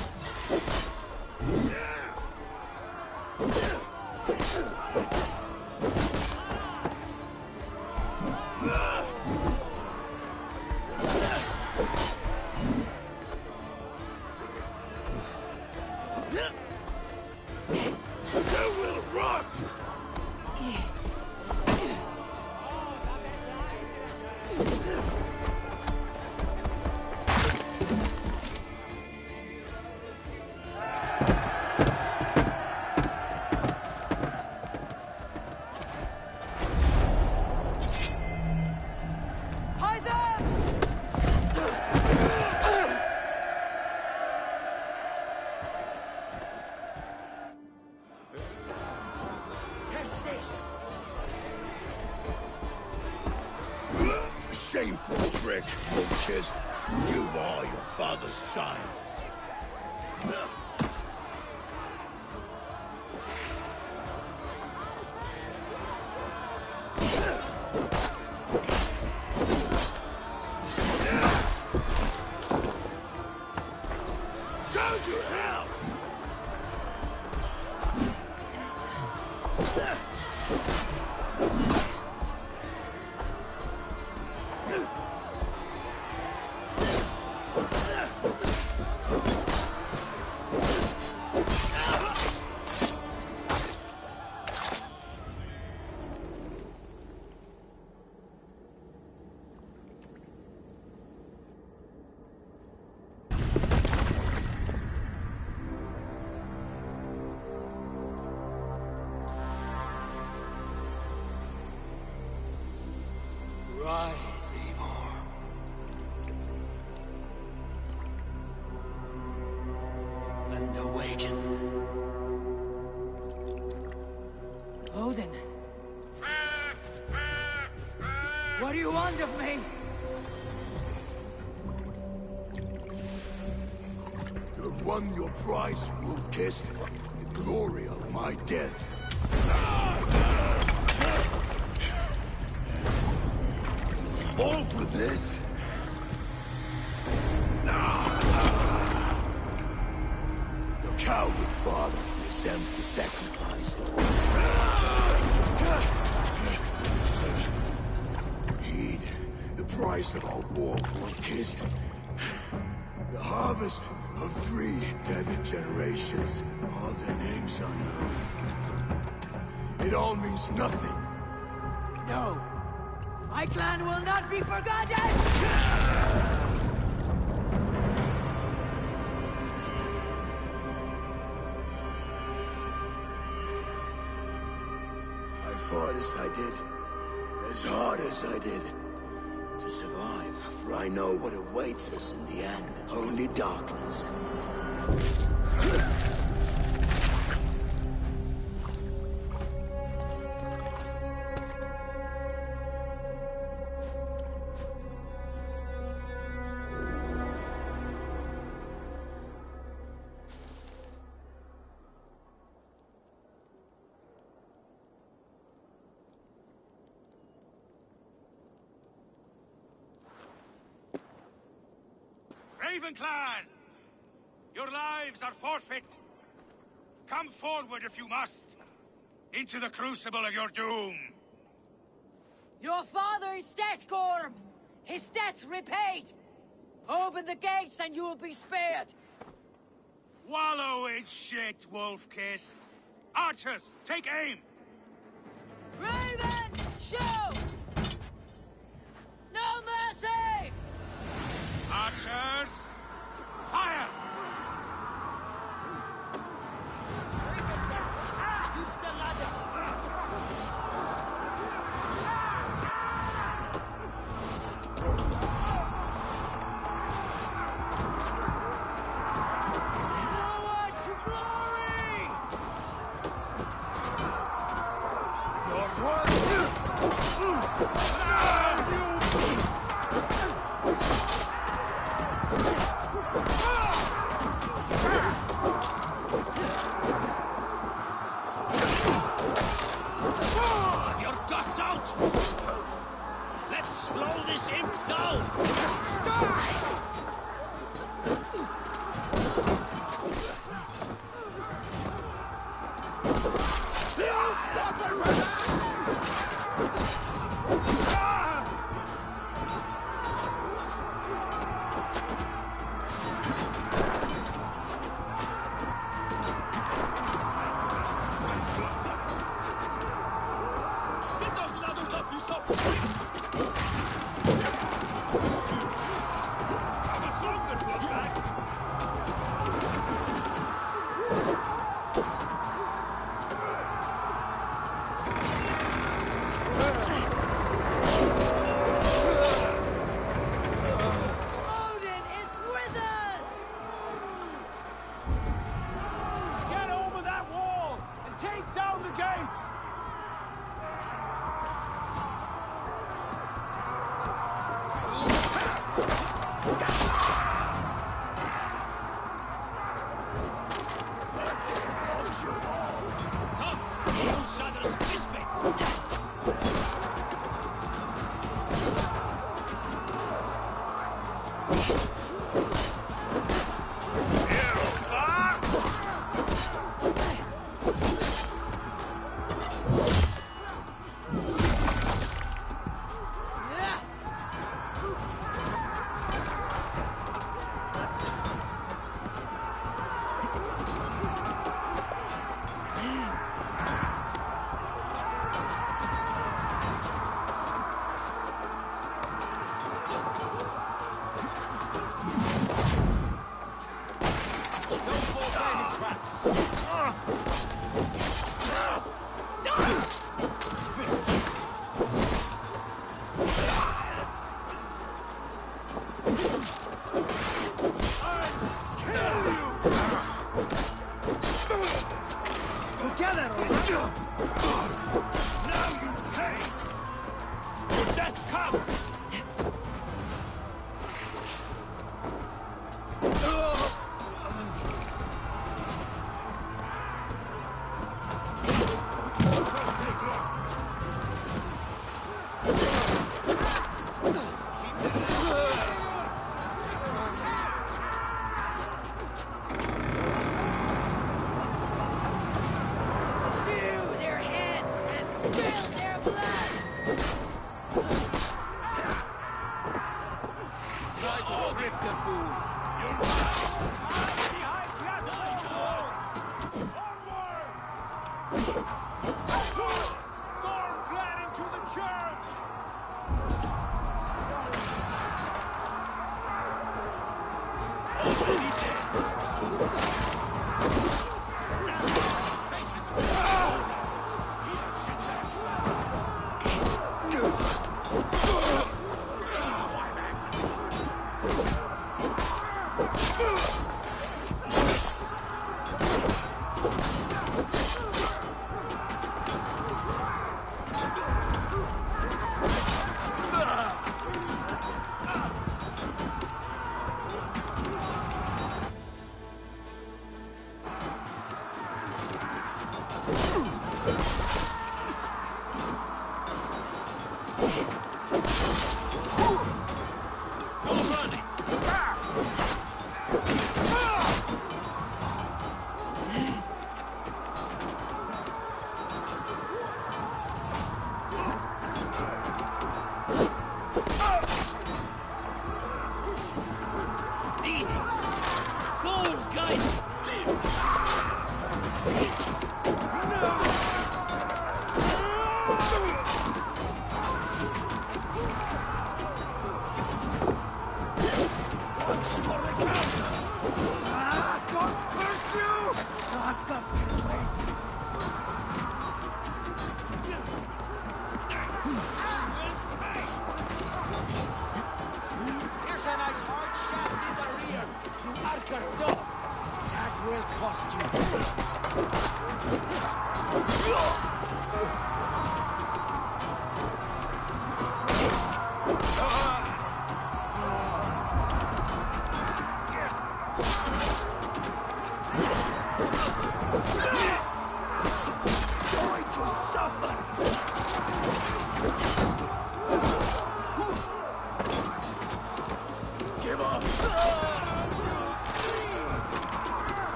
Shameful trick, Wolf-Kissed. You are your father's child. Go to hell! Rise, Eivor. And awaken. Odin. What do you want of me? You have won your prize, Wolf-Kissed. The glory of my death. All for this? Your coward father is empty sacrifice. Heed the price of our war, Wolf-Kissed. The harvest of 3 tethered generations. All their names unknown. It all means nothing. No. My clan will not be forgotten! I fought as I did, as hard as I did, to survive. For I know what awaits us in the end. Only darkness. Raven Clan! Your lives are forfeit! Come forward if you must! Into the crucible of your doom! Your father is dead, Gorm! His debt's repaid! Open the gates and you will be spared! Wallow in shit, Wolf-Kissed! Archers, take aim! Ravens, shoot! No mercy! Archers, fire! Use the ladder! Forward to glory! Your word! Your guts out! Let's slow this imp down! Die! You'll suffer for that!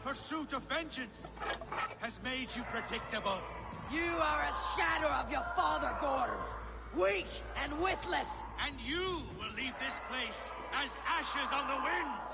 Pursuit of vengeance has made you predictable. You are a shadow of your father, Gorm. Weak and witless. And you will leave this place as ashes on the wind.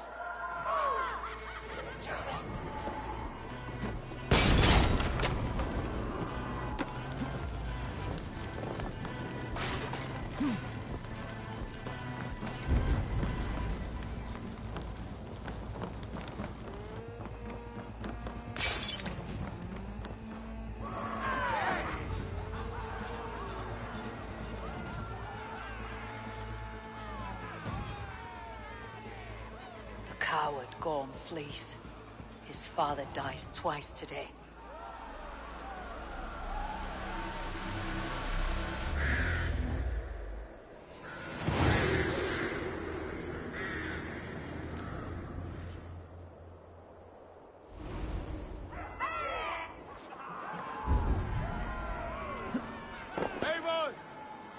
coward Gorm flees. His father dies twice today. Eivor!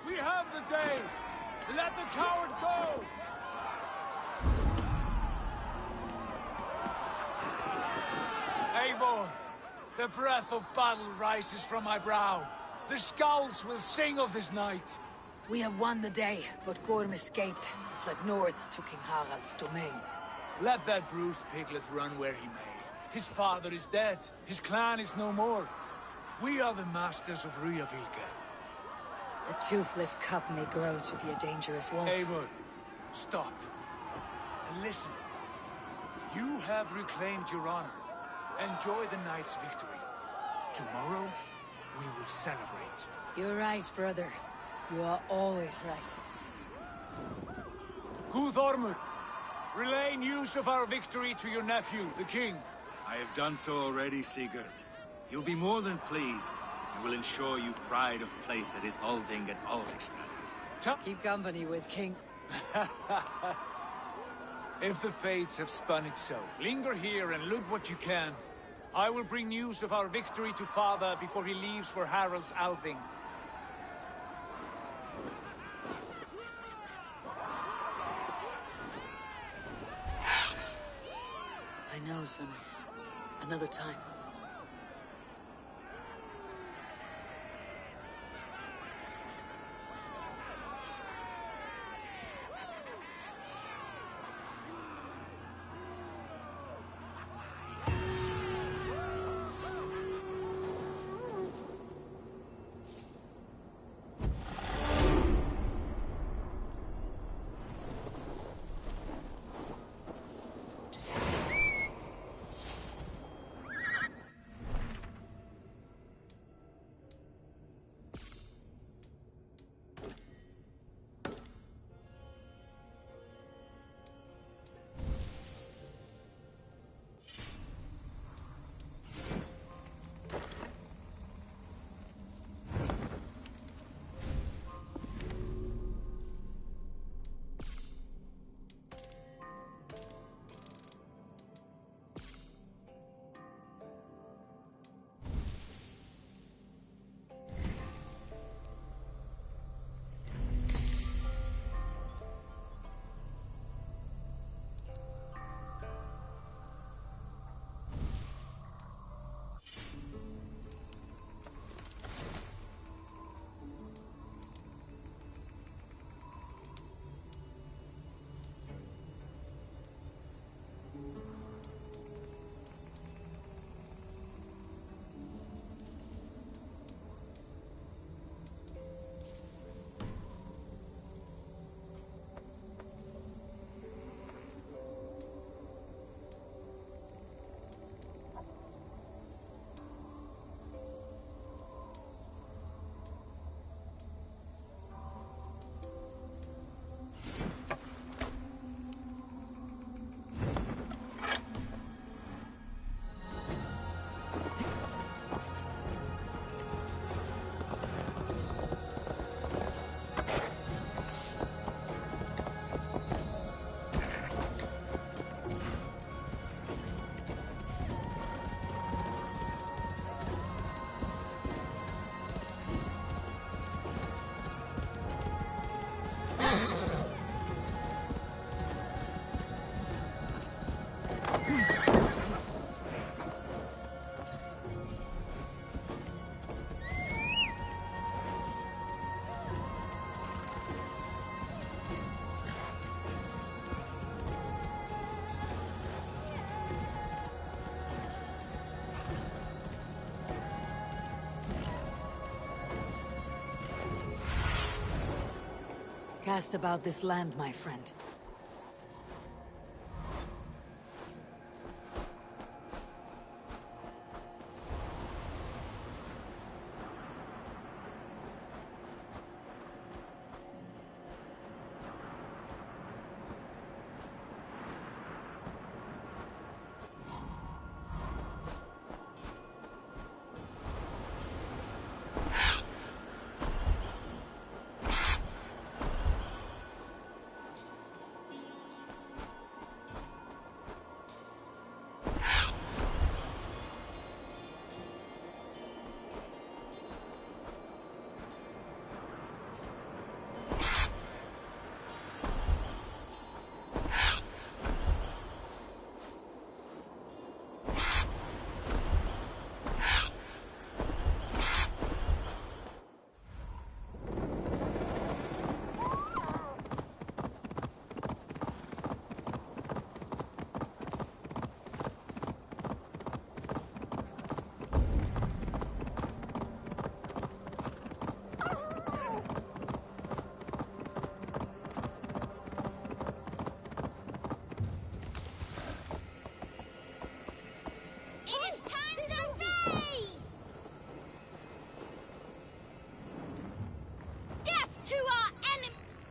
We have the day! Let the coward go! Eivor! The breath of battle rises from my brow. The scouts will sing of this night. We have won the day, but Gorm escaped, fled north to King Harald's domain. Let that bruised piglet run where he may. His father is dead. His clan is no more. We are the masters of Ryjavilke. A toothless cub may grow to be a dangerous wolf. Eivor, stop. And listen. You have reclaimed your honor. Enjoy the night's victory. Tomorrow, we will celebrate. You're right, brother. You are always right. Guthormur, relay news of our victory to your nephew, the king. I have done so already, Sigurd. He'll be more than pleased, and will ensure you pride of place at his Althing at Ulrichstad. Keep company with King. If the fates have spun it so, linger here and loot what you can. I will bring news of our victory to father before he leaves for Harald's Althing. I know, son. Another time. Cast about this land, my friend.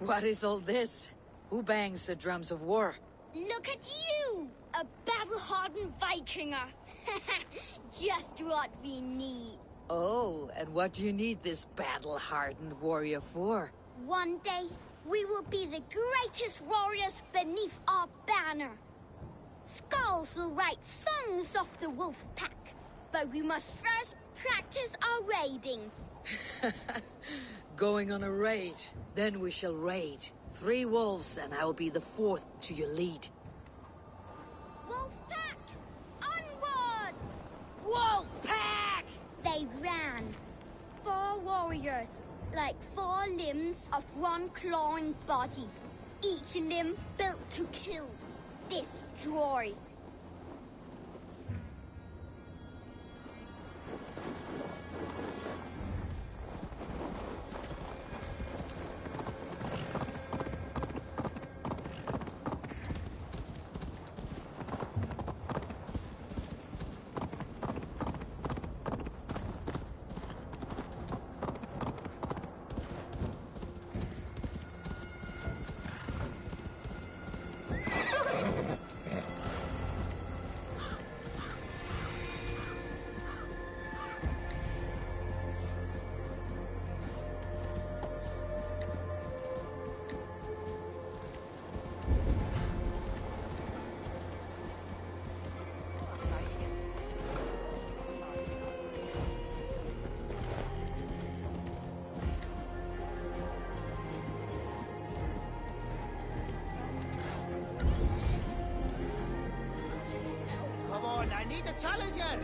What is all this? Who bangs the drums of war? Look at you! A battle-hardened Vikinger! Just what we need. Oh, and what do you need this battle-hardened warrior for? One day, we will be the greatest warriors beneath our banner. Skulls will write songs of the wolf pack, but we must first practice our raiding. Going on a raid. Then we shall raid. 3 wolves, and I will be the 4th to your lead. Wolf pack! Onwards! Wolf pack! They ran. 4 warriors, like 4 limbs of one clawing body. Each limb built to kill, destroy. I need a challenger!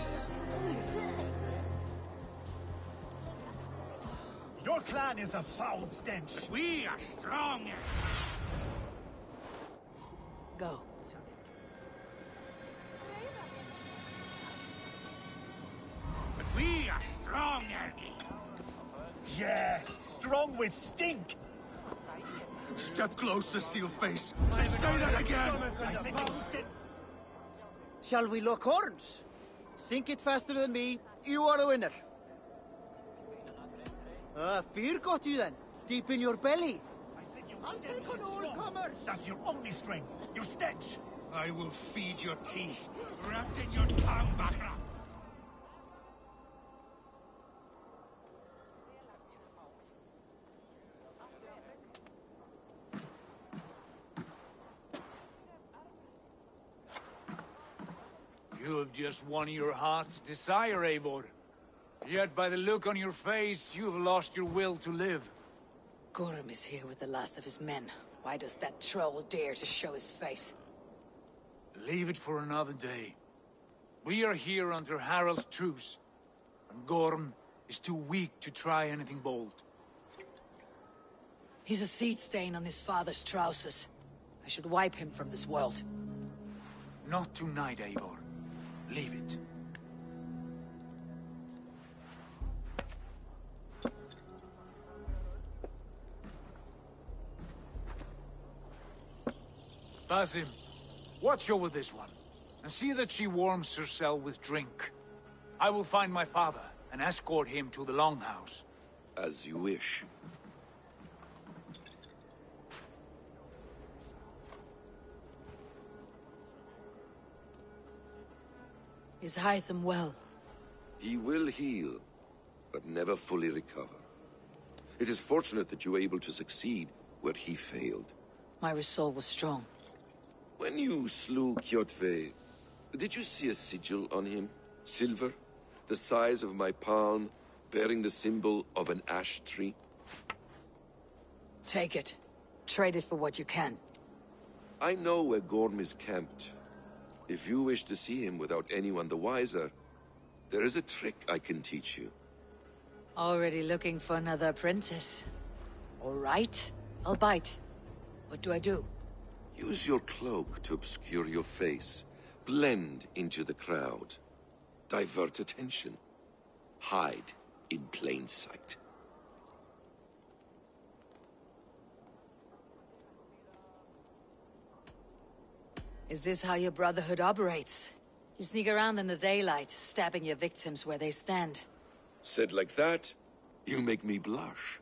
Your clan is a foul stench. We are strong. Go. But we are strong, Ergi. Yes, strong with stink. Step closer, Sealface. Say that again. I said you step. Shall we lock horns? Sink it faster than me. You are the winner. Fear got you then. Deep in your belly. I said you stench is strong. That's your only strength. Your stench. I will feed your teeth. Wrapped in your tongue, Bakra. You have just won your heart's desire, Eivor. Yet by the look on your face, you have lost your will to live. Gorm is here with the last of his men. Why does that troll dare to show his face? Leave it for another day. We are here under Harald's truce, and Gorm is too weak to try anything bold. He's a seed stain on his father's trousers. I should wipe him from this world. Not tonight, Eivor. Leave it. Basim, watch over this one, and see that she warms herself with drink. I will find my father, and escort him to the Longhouse. As you wish. Is Hytham well? He will heal, but never fully recover. It is fortunate that you were able to succeed where he failed. My resolve was strong. When you slew Kjotve, did you see a sigil on him? Silver? The size of my palm, bearing the symbol of an ash tree? Take it. Trade it for what you can. I know where Gorm is camped. If you wish to see him without anyone the wiser, there is a trick I can teach you. Already looking for another apprentice. All right, I'll bite. What do I do? Use your cloak to obscure your face. Blend into the crowd. Divert attention. Hide in plain sight. Is this how your Brotherhood operates? You sneak around in the daylight, stabbing your victims where they stand. Said like that, you make me blush.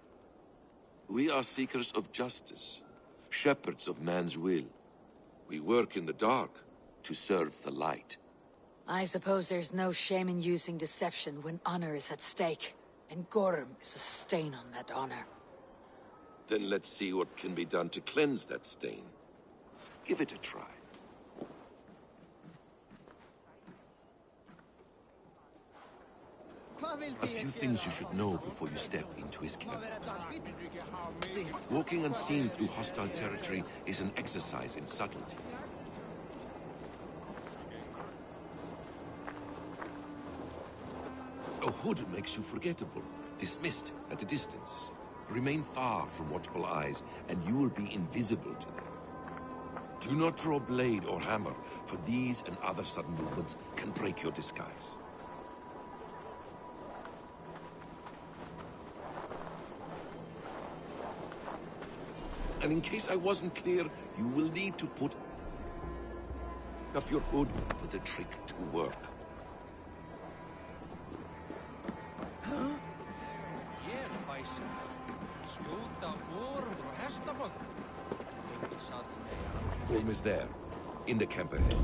We are seekers of justice, shepherds of man's will. We work in the dark to serve the light. I suppose there's no shame in using deception when honor is at stake. And Gorm is a stain on that honor. Then let's see what can be done to cleanse that stain. Give it a try. A few things you should know before you step into his camp. Walking unseen through hostile territory is an exercise in subtlety. A hood makes you forgettable, dismissed at a distance. Remain far from watchful eyes, and you will be invisible to them. Do not draw blade or hammer, for these and other sudden movements can break your disguise. And in case I wasn't clear, you will need to put up your hood for the trick to work. Gorm is there, in the camp ahead.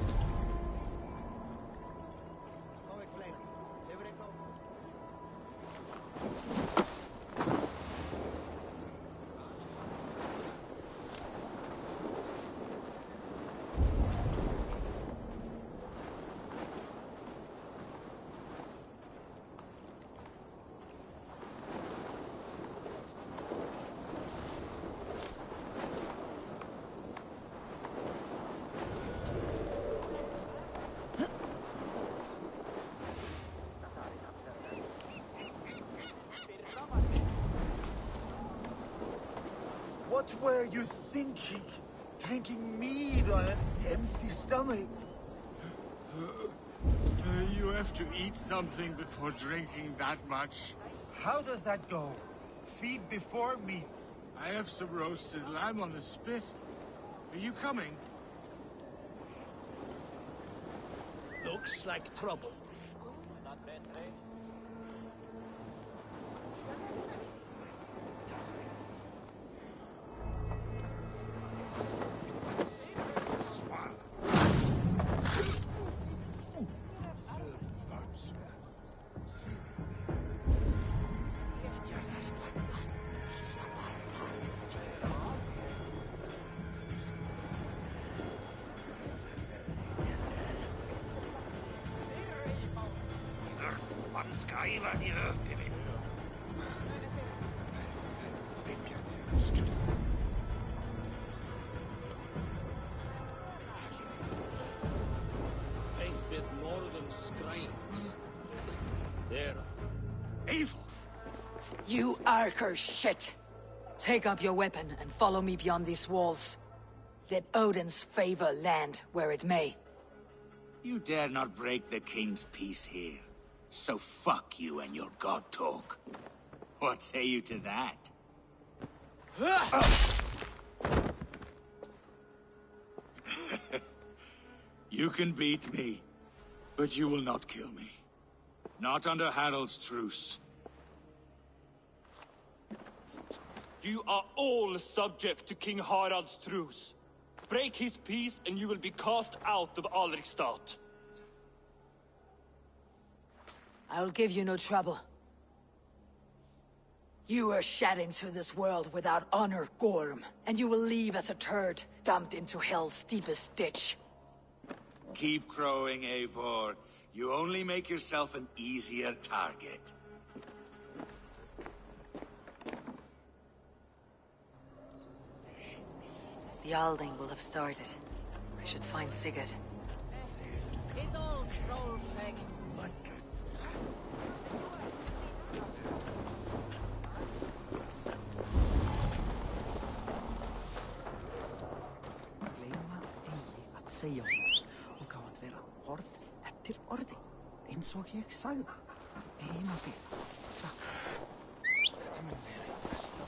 What were you thinking? Drinking mead on an empty stomach? You have to eat something before drinking that much. How does that go? Feed before meat. I have some roasted lamb on the spit. Are you coming? Looks like trouble. Painted northern scribes. There. Eivor! You Archer shit! Take up your weapon and follow me beyond these walls. Let Odin's favor land where it may. You dare not break the king's peace here. So fuck you and your god talk. What say you to that? You can beat me, but you will not kill me. Not under Harald's truce. You are all subject to King Harald's truce. Break his peace and you will be cast out of Alrikstad. I will give you no trouble. You were shed into this world without honor, Gorm, and you will leave as a turd, dumped into hell's deepest ditch. Keep crowing, Eivor. You only make yourself an easier target. The Alding will have started. I should find Sigurd. It's all trollfeg. Gleyma eigi að segja og á að vera orð eftir orði, eins og ég sagði. Eina fyrir. Þetta mun vera í besta.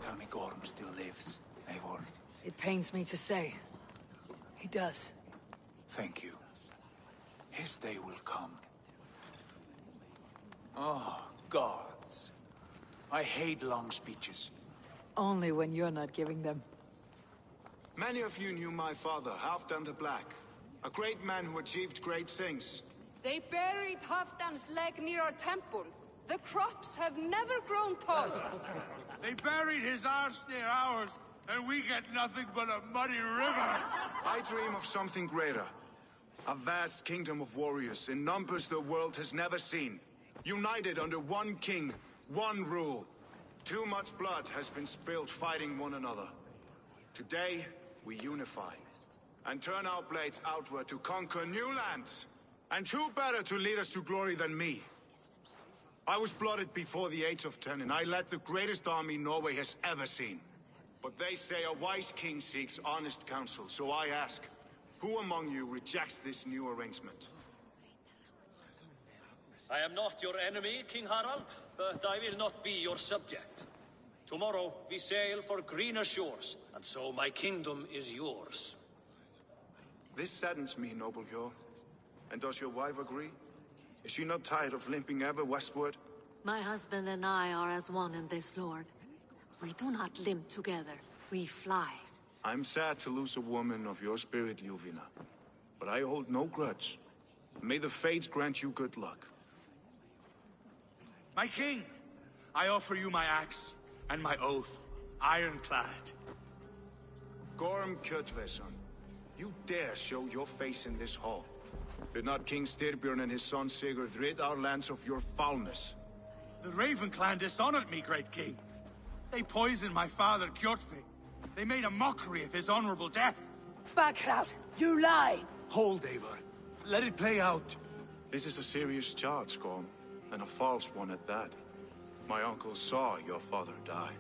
Tell me Gorm still lives, Eivor. It pains me to say. He does. Thank you. His day will come. Oh, gods. I hate long speeches. Only when you're not giving them. Many of you knew my father, Halfdan the Black. A great man who achieved great things. They buried Halfdan's leg near our temple. The crops have never grown tall. They buried his arse near ours, and we get nothing but a muddy river. I dream of something greater. A vast kingdom of warriors in numbers the world has never seen. United under one king, one rule. Too much blood has been spilled fighting one another. Today, we unify. And turn our blades outward to conquer new lands. And who better to lead us to glory than me? I was blooded before the age of 10, and I led the greatest army Norway has ever seen. But they say a wise king seeks honest counsel, so I ask, who among you rejects this new arrangement? I am not your enemy, King Harald, but I will not be your subject. Tomorrow we sail for greener shores, and so my kingdom is yours. This saddens me, noble Hjor. And does your wife agree? Is she not tired of limping ever westward? My husband and I are as one in this, Lord. We do not limp together. We fly. I'm sad to lose a woman of your spirit, Ljuvina. But I hold no grudge. May the fates grant you good luck. My king, I offer you my axe and my oath, ironclad. Gorm Kjotve, son. You dare show your face in this hall. Did not King Styrbjörn and his son Sigurd rid our lands of your foulness? The Raven clan dishonored me, great king. They poisoned my father, Kjotve. They made a mockery of his honorable death. Backhout, you lie! Hold, Eivor. Let it play out. This is a serious charge, Gorm, and a false one at that. My uncle saw your father die.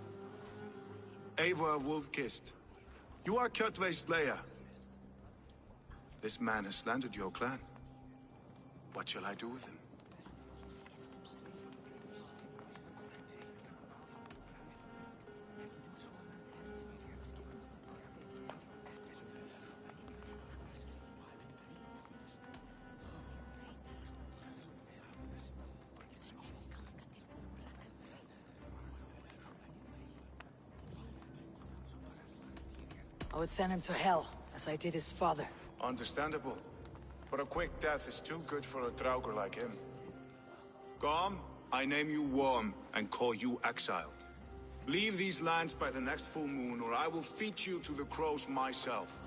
Eivor Wolf-Kissed, you are Kjotve's slayer. This man has slandered your clan. What shall I do with him? I would send him to hell, as I did his father. Understandable. But a quick death is too good for a Draugr like him. Gorm, I name you Worm and call you exiled. Leave these lands by the next full moon, or I will feed you to the crows myself.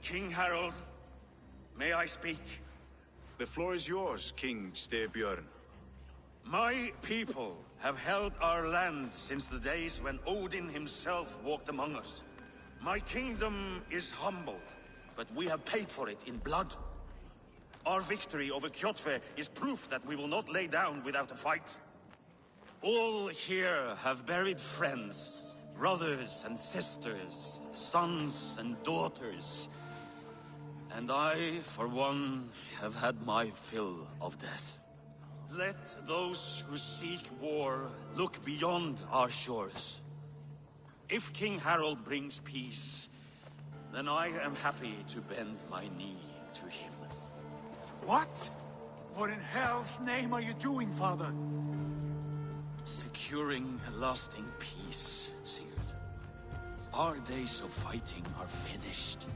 King Harald, may I speak? The floor is yours, King Styrbjörn. My people have held our land since the days when Odin himself walked among us. My kingdom is humble, but we have paid for it in blood. Our victory over Kjotve is proof that we will not lay down without a fight. All here have buried friends, brothers and sisters, sons and daughters. And I, for one, have had my fill of death. Let those who seek war look beyond our shores. If King Harald brings peace, then I am happy to bend my knee to him. What? What in hell's name are you doing, father? Securing a lasting peace, Sigurd. Our days of fighting are finished.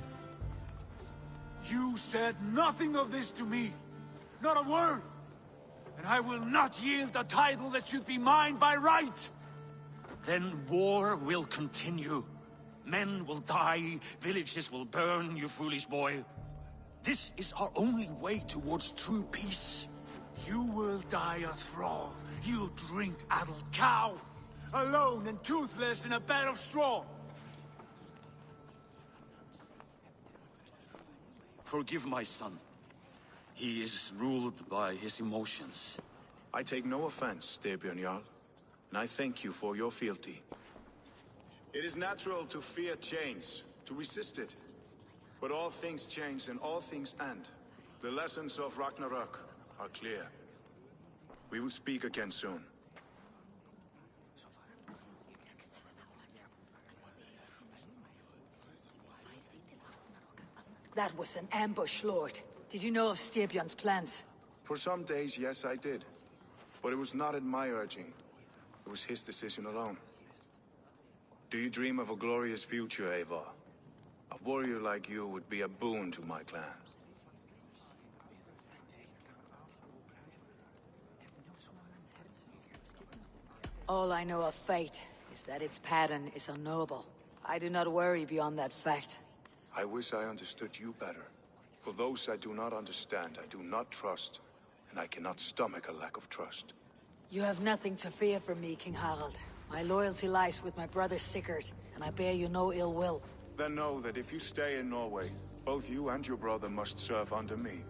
You said nothing of this to me. Not a word. And I will not yield a title that should be mine by right! Then war will continue. Men will die, villages will burn, you foolish boy. This is our only way towards true peace. You will die a thrall. You drink addled cow. Alone and toothless in a bed of straw. Forgive my son. He is ruled by his emotions. I take no offense, Styrbjörn Jarl, and I thank you for your fealty. It is natural to fear change, to resist it. But all things change and all things end. The lessons of Ragnarok are clear. We will speak again soon. That was an ambush, Lord. Did you know of Styrbjörn's plans? For some days, yes, I did. But it was not at my urging. It was his decision alone. Do you dream of a glorious future, Eivor? A warrior like you would be a boon to my clan. All I know of fate is that its pattern is unknowable. I do not worry beyond that fact. I wish I understood you better. For those I do not understand, I do not trust, and I cannot stomach a lack of trust. You have nothing to fear from me, King Harald. My loyalty lies with my brother Sigurd, and I bear you no ill will. Then know that if you stay in Norway, both you and your brother must serve under me.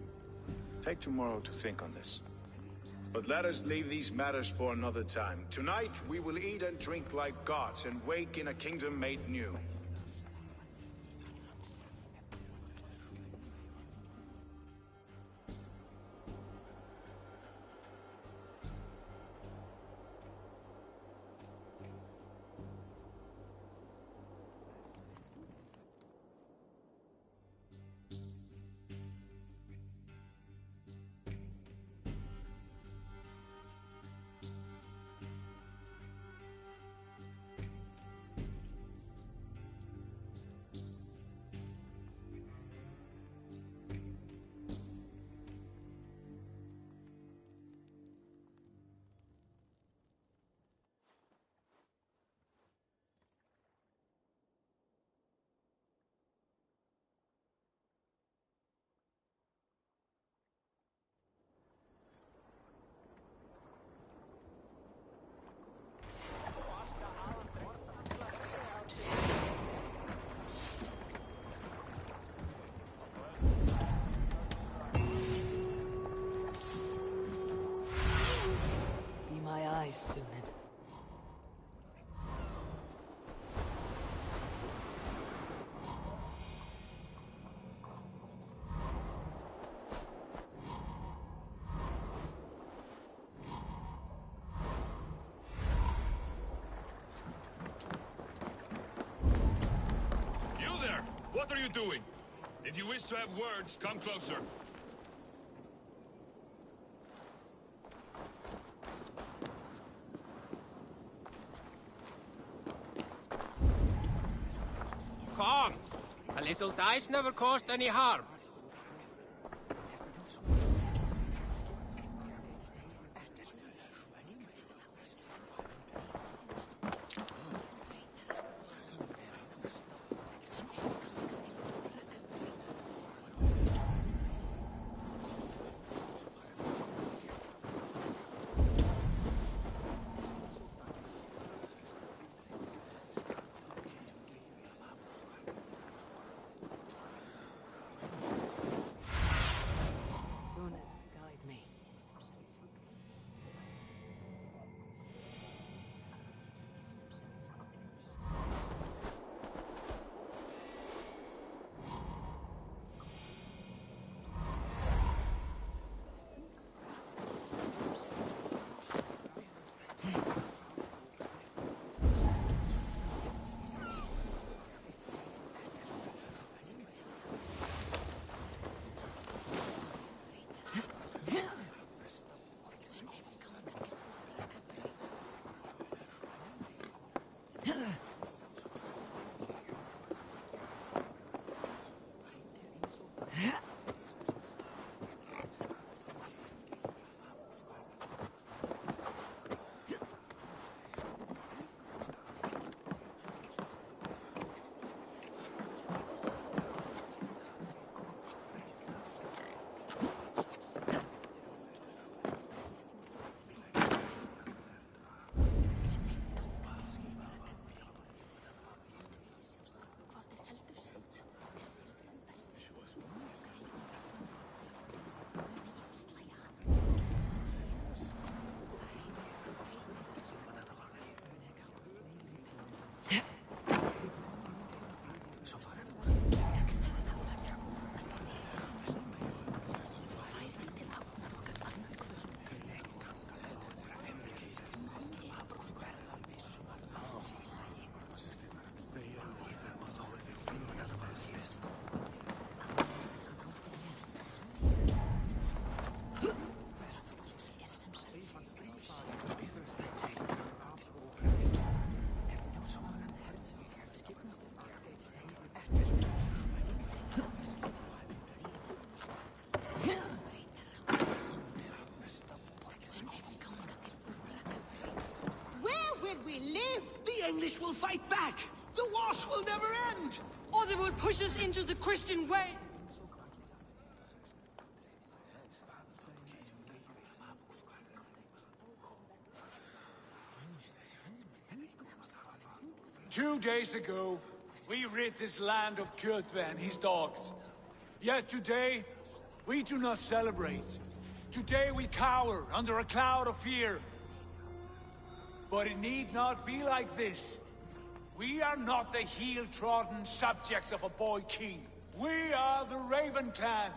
Take tomorrow to think on this. But let us leave these matters for another time. Tonight, we will eat and drink like gods and wake in a kingdom made new. What are you doing? If you wish to have words, come closer. Come! A little dice never caused any harm. fight back! The wars will never end! Or they will push us into the Christian way! 2 days ago, we rid this land of Kjotve and his dogs. Yet today, we do not celebrate. Today we cower under a cloud of fear. But it need not be like this. We are not the heel-trodden subjects of a boy king. We are the Raven clan.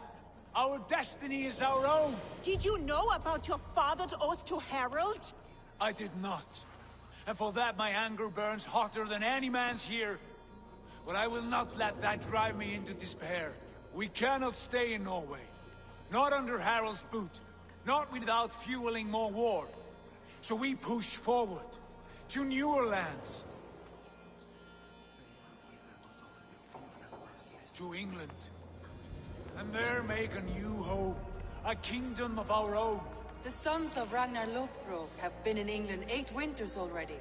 Our destiny is our own. Did you know about your father's oath to Harold? I did not. And for that my anger burns hotter than any man's here. But I will not let that drive me into despair. We cannot stay in Norway. Not under Harald's boot. Not without fueling more war. So we push forward. To newer lands. To England. And there make a new home. A kingdom of our own. The sons of Ragnar Lothbrok have been in England 8 winters already.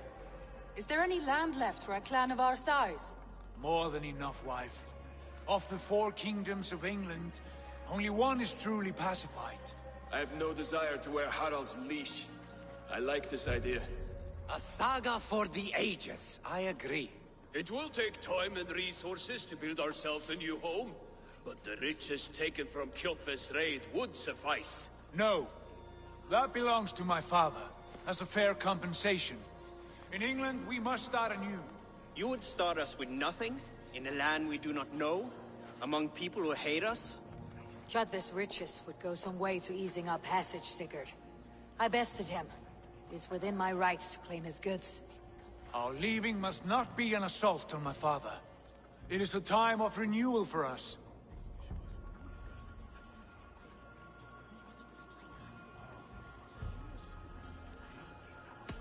Is there any land left for a clan of our size? More than enough, wife. Of the 4 kingdoms of England, only one is truly pacified. I have no desire to wear Harald's leash. I like this idea. A saga for the ages, I agree. It will take time and resources to build ourselves a new home, but the riches taken from Kjotve's raid would suffice. No. That belongs to my father, as a fair compensation. In England, we must start anew. You would start us with nothing? In a land we do not know? Among people who hate us? Kjotve's riches would go some way to easing our passage, Sigurd. I bested him. It is within my rights to claim his goods. Our leaving must not be an assault on my father. It is a time of renewal for us.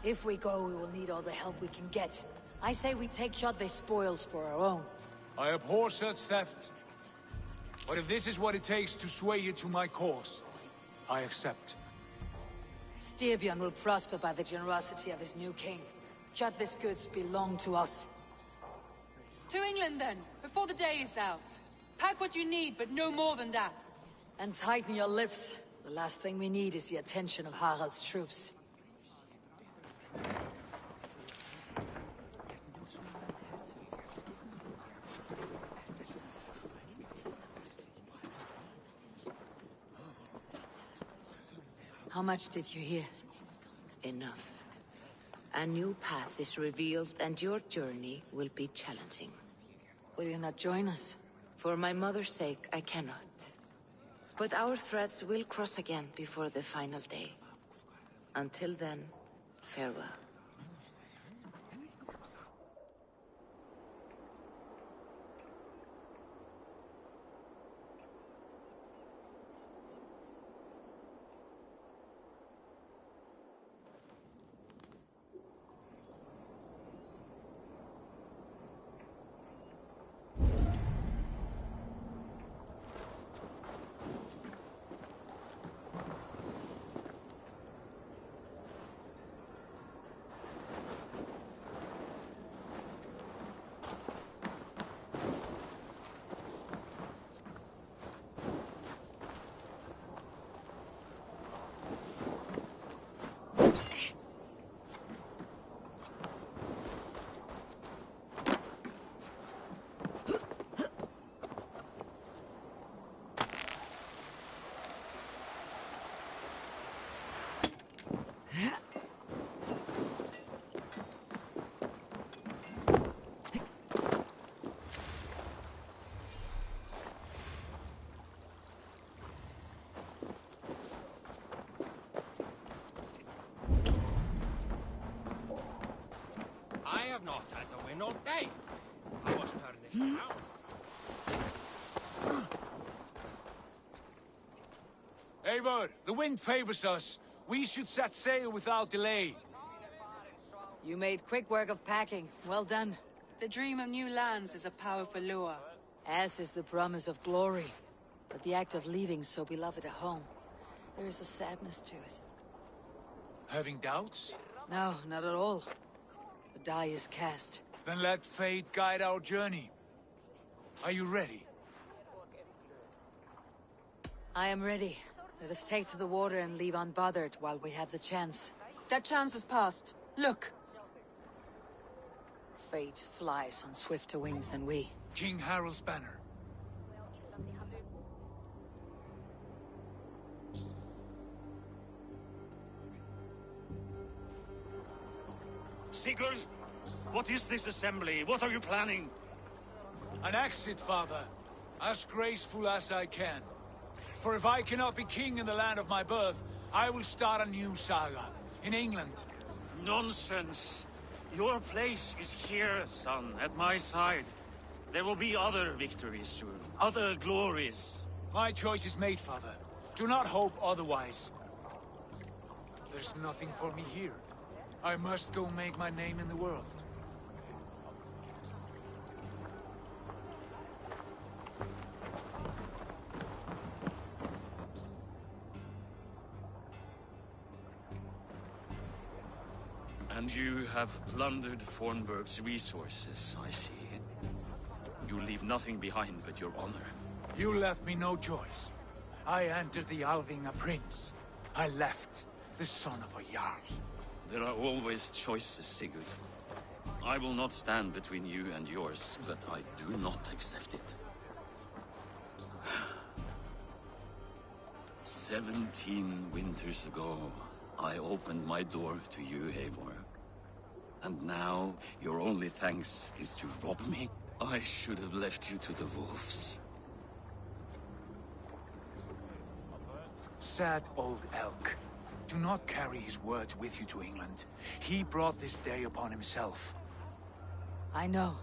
If we go, we will need all the help we can get. I say we take Kjotve's spoils for our own. I abhor such theft. But if this is what it takes to sway you to my cause, I accept. Styrbjörn will prosper by the generosity of his new king. Kjotve's goods belong to us. To England then, before the day is out. Pack what you need, but no more than that. And tighten your lips. The last thing we need is the attention of Harald's troops. How much did you hear? Enough. A new path is revealed, and your journey will be challenging. Will you not join us? For my mother's sake, I cannot. But our threads will cross again before the final day. Until then, farewell. I have not had the wind all day. I was turning around. Eivor, the wind favors us. We should set sail without delay. You made quick work of packing. Well done. The dream of new lands is a powerful lure. As is the promise of glory. But the act of leaving so beloved a home, there is a sadness to it. Having doubts? No, not at all. The die is cast. Then let fate guide our journey. Are you ready? I am ready. Let us take to the water and leave unbothered while we have the chance. That chance is past. Look! Fate flies on swifter wings than we. King Harald's banner. Sigurd, what is this assembly? What are you planning? An exit, father. As graceful as I can. For if I cannot be king in the land of my birth, I will start a new saga. In England. Nonsense. Your place is here, son, at my side. There will be other victories soon. Other glories. My choice is made, father. Do not hope otherwise. There's nothing for me here. I must go make my name in the world. And you have plundered Fornburg's resources, I see. You leave nothing behind but your honor. You left me no choice. I entered the Alving a prince. I left, the son of a Jarl. There are always choices, Sigurd. I will not stand between you and yours, but I do not accept it. 17 winters ago, I opened my door to you, Eivor. And now, your only thanks is to rob me? I should have left you to the wolves. Sad old elk. Do not carry his words with you to England. He brought this day upon himself. I know.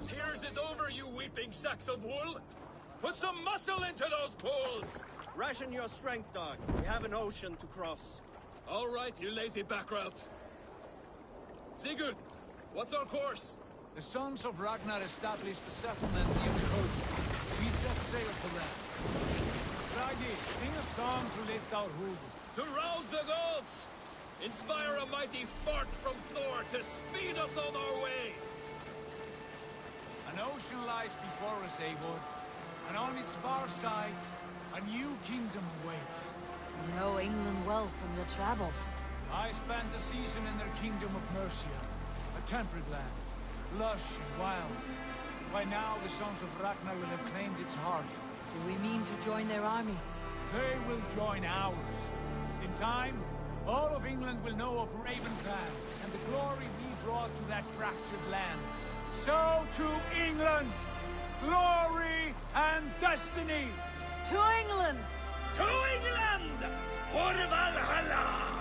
Tears is over, you weeping sacks of wool! Put some muscle into those pulls! Ration your strength, dog. We have an ocean to cross. All right, you lazy backrout. Sigurd, what's our course? The sons of Ragnar established a settlement near the coast. We set sail for them. Raggi, sing a song to lift our hood. To rouse the gods! Inspire a mighty fart from Thor to speed us on our way! An ocean lies before us, Eivor, and on its far side, a new kingdom awaits. You know England well from your travels. I spent a season in their kingdom of Mercia, a temperate land, lush and wild. By now, the sons of Ragnar will have claimed its heart. Do we mean to join their army? They will join ours. In time, all of England will know of Raven Clan and the glory we brought to that fractured land. So to England! Glory and destiny! To England! To England! For Valhalla!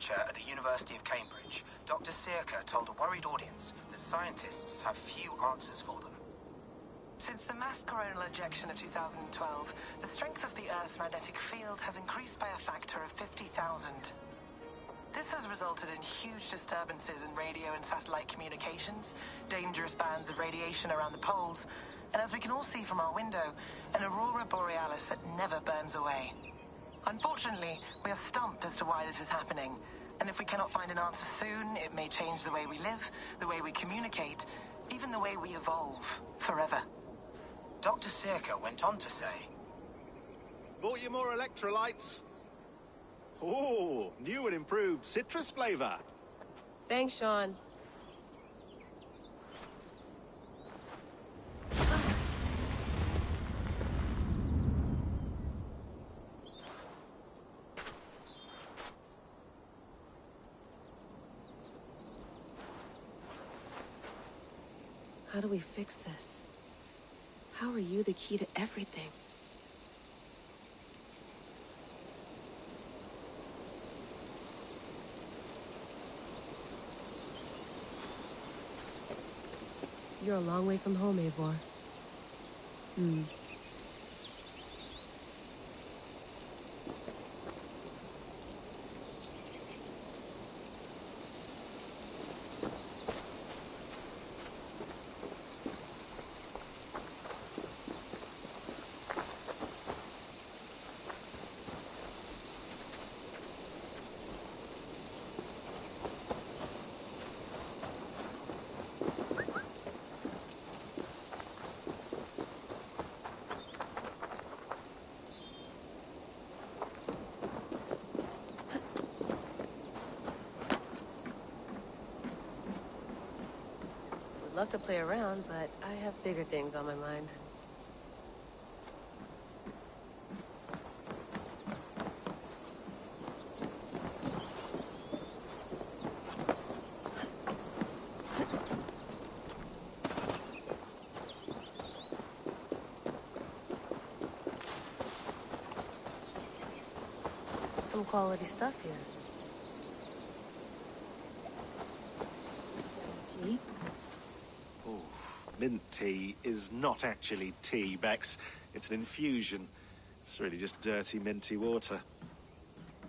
researcher at the University of Cambridge, Dr. Circa told a worried audience that scientists have few answers for them. Since the mass coronal ejection of 2012, the strength of the Earth's magnetic field has increased by a factor of 50,000. This has resulted in huge disturbances in radio and satellite communications, dangerous bands of radiation around the poles, and as we can all see from our window, an aurora borealis that never burns away. Unfortunately, we are stumped as to why this is happening, and if we cannot find an answer soon, it may change the way we live, the way we communicate, even the way we evolve, forever. Dr. Circa went on to say, Bought you more electrolytes? Oh, new and improved citrus flavor. Thanks, Sean. How do we fix this? How are you the key to everything? You're a long way from home, Eivor. Would love to play around, but I have bigger things on my mind. Some quality stuff here. Tea? Oh, mint tea is not actually tea, Bex. It's an infusion. It's really just dirty, minty water.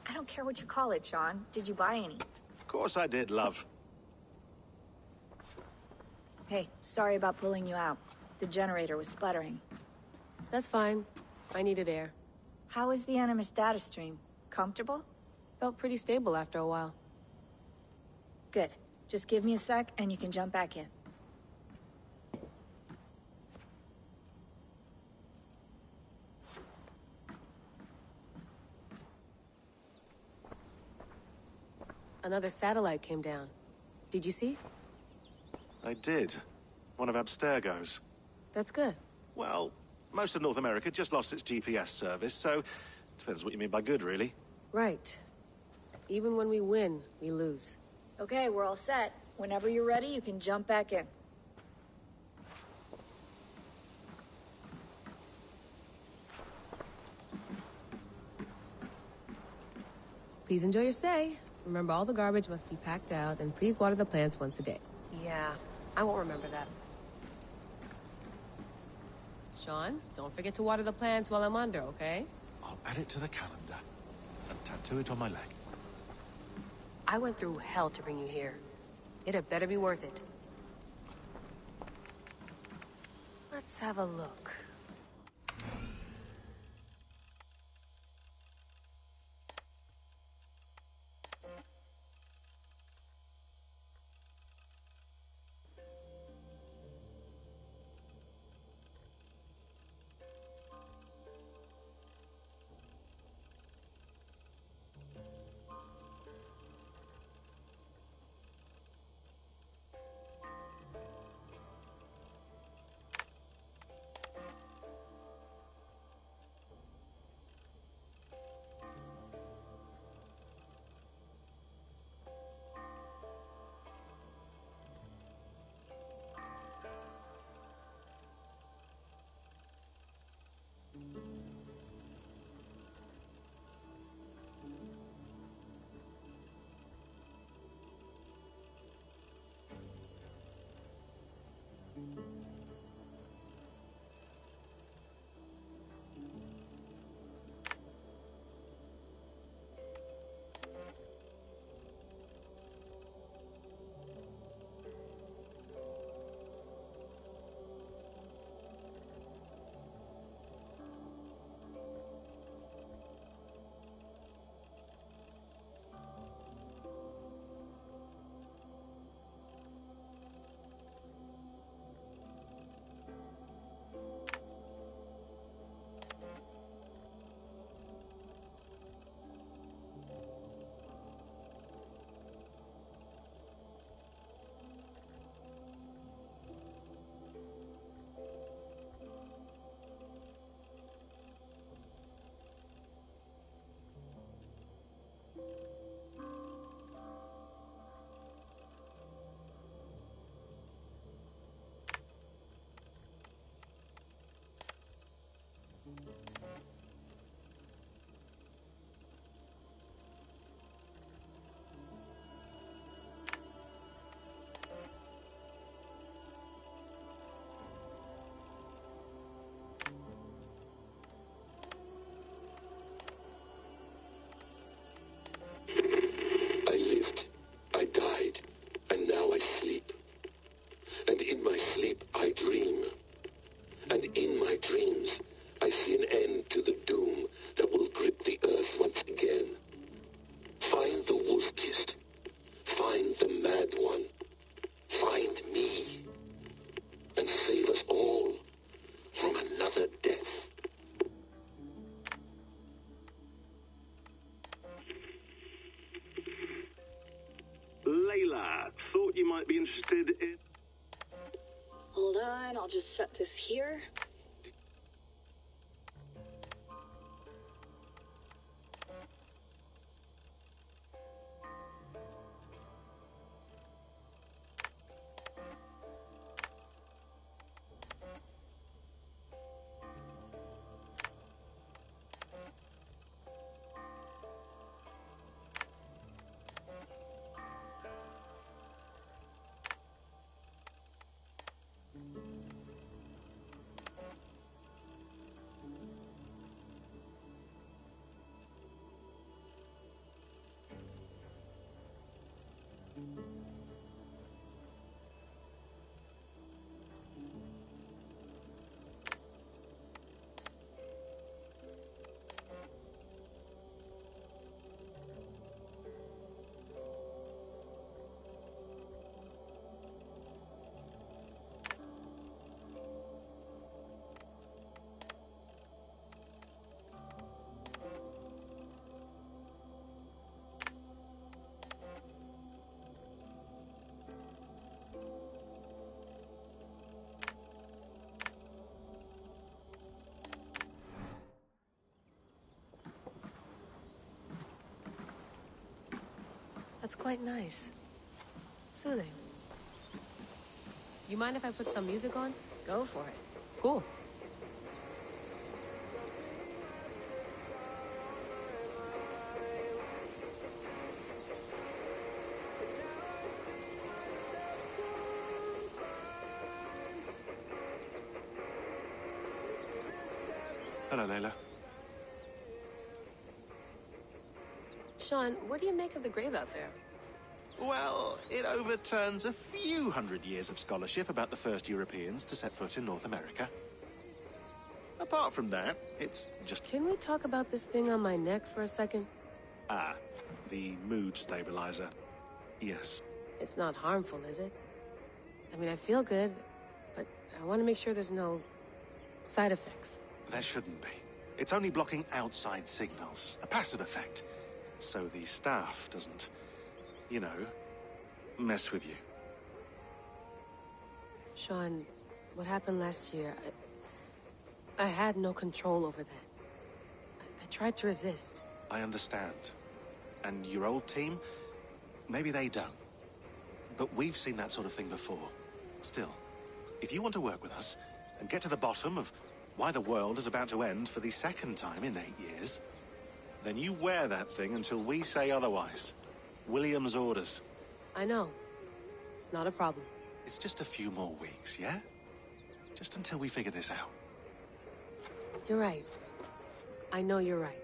I don't care what you call it, Sean. Did you buy any? Of course I did, love. Hey, sorry about pulling you out. The generator was sputtering. That's fine. I needed air. How is the Animus data stream? Comfortable? Felt pretty stable after a while. Good. Just give me a sec and you can jump back in. Another satellite came down. Did you see? I did. One of Abstergo's. That's good. Well, most of North America just lost its GPS service, so depends what you mean by good, really. Right. Even when we win, we lose. Okay, we're all set. Whenever you're ready, you can jump back in. Please enjoy your stay. Remember, all the garbage must be packed out, and please water the plants once a day. Yeah, I won't remember that. Sean, don't forget to water the plants while I'm under, okay? I'll add it to the calendar and tattoo it on my leg. I went through hell to bring you here. It had better be worth it. Let's have a look. you might be interested in... Hold on, I'll just set this here. That's quite nice. Soothing. You mind if I put some music on? Go for it. Cool. Hello, Layla. Sean, what do you make of the grave out there? Well, it overturns a few hundred years of scholarship about the first Europeans to set foot in North America. Apart from that, it's just... Can we talk about this thing on my neck for a second? Ah, the mood stabilizer. Yes. It's not harmful, is it? I mean, I feel good, but I want to make sure there's no side effects. There shouldn't be. It's only blocking outside signals, a passive effect. So the staff doesn't, you know, mess with you. Sean, what happened last year, I had no control over that. I tried to resist. I understand. And your old team, maybe they don't. But we've seen that sort of thing before. Still, if you want to work with us and get to the bottom of why the world is about to end for the second time in 8 years, then you wear that thing until we say otherwise. William's orders. I know. It's not a problem. It's just a few more weeks, yeah? Just until we figure this out. You're right. I know you're right.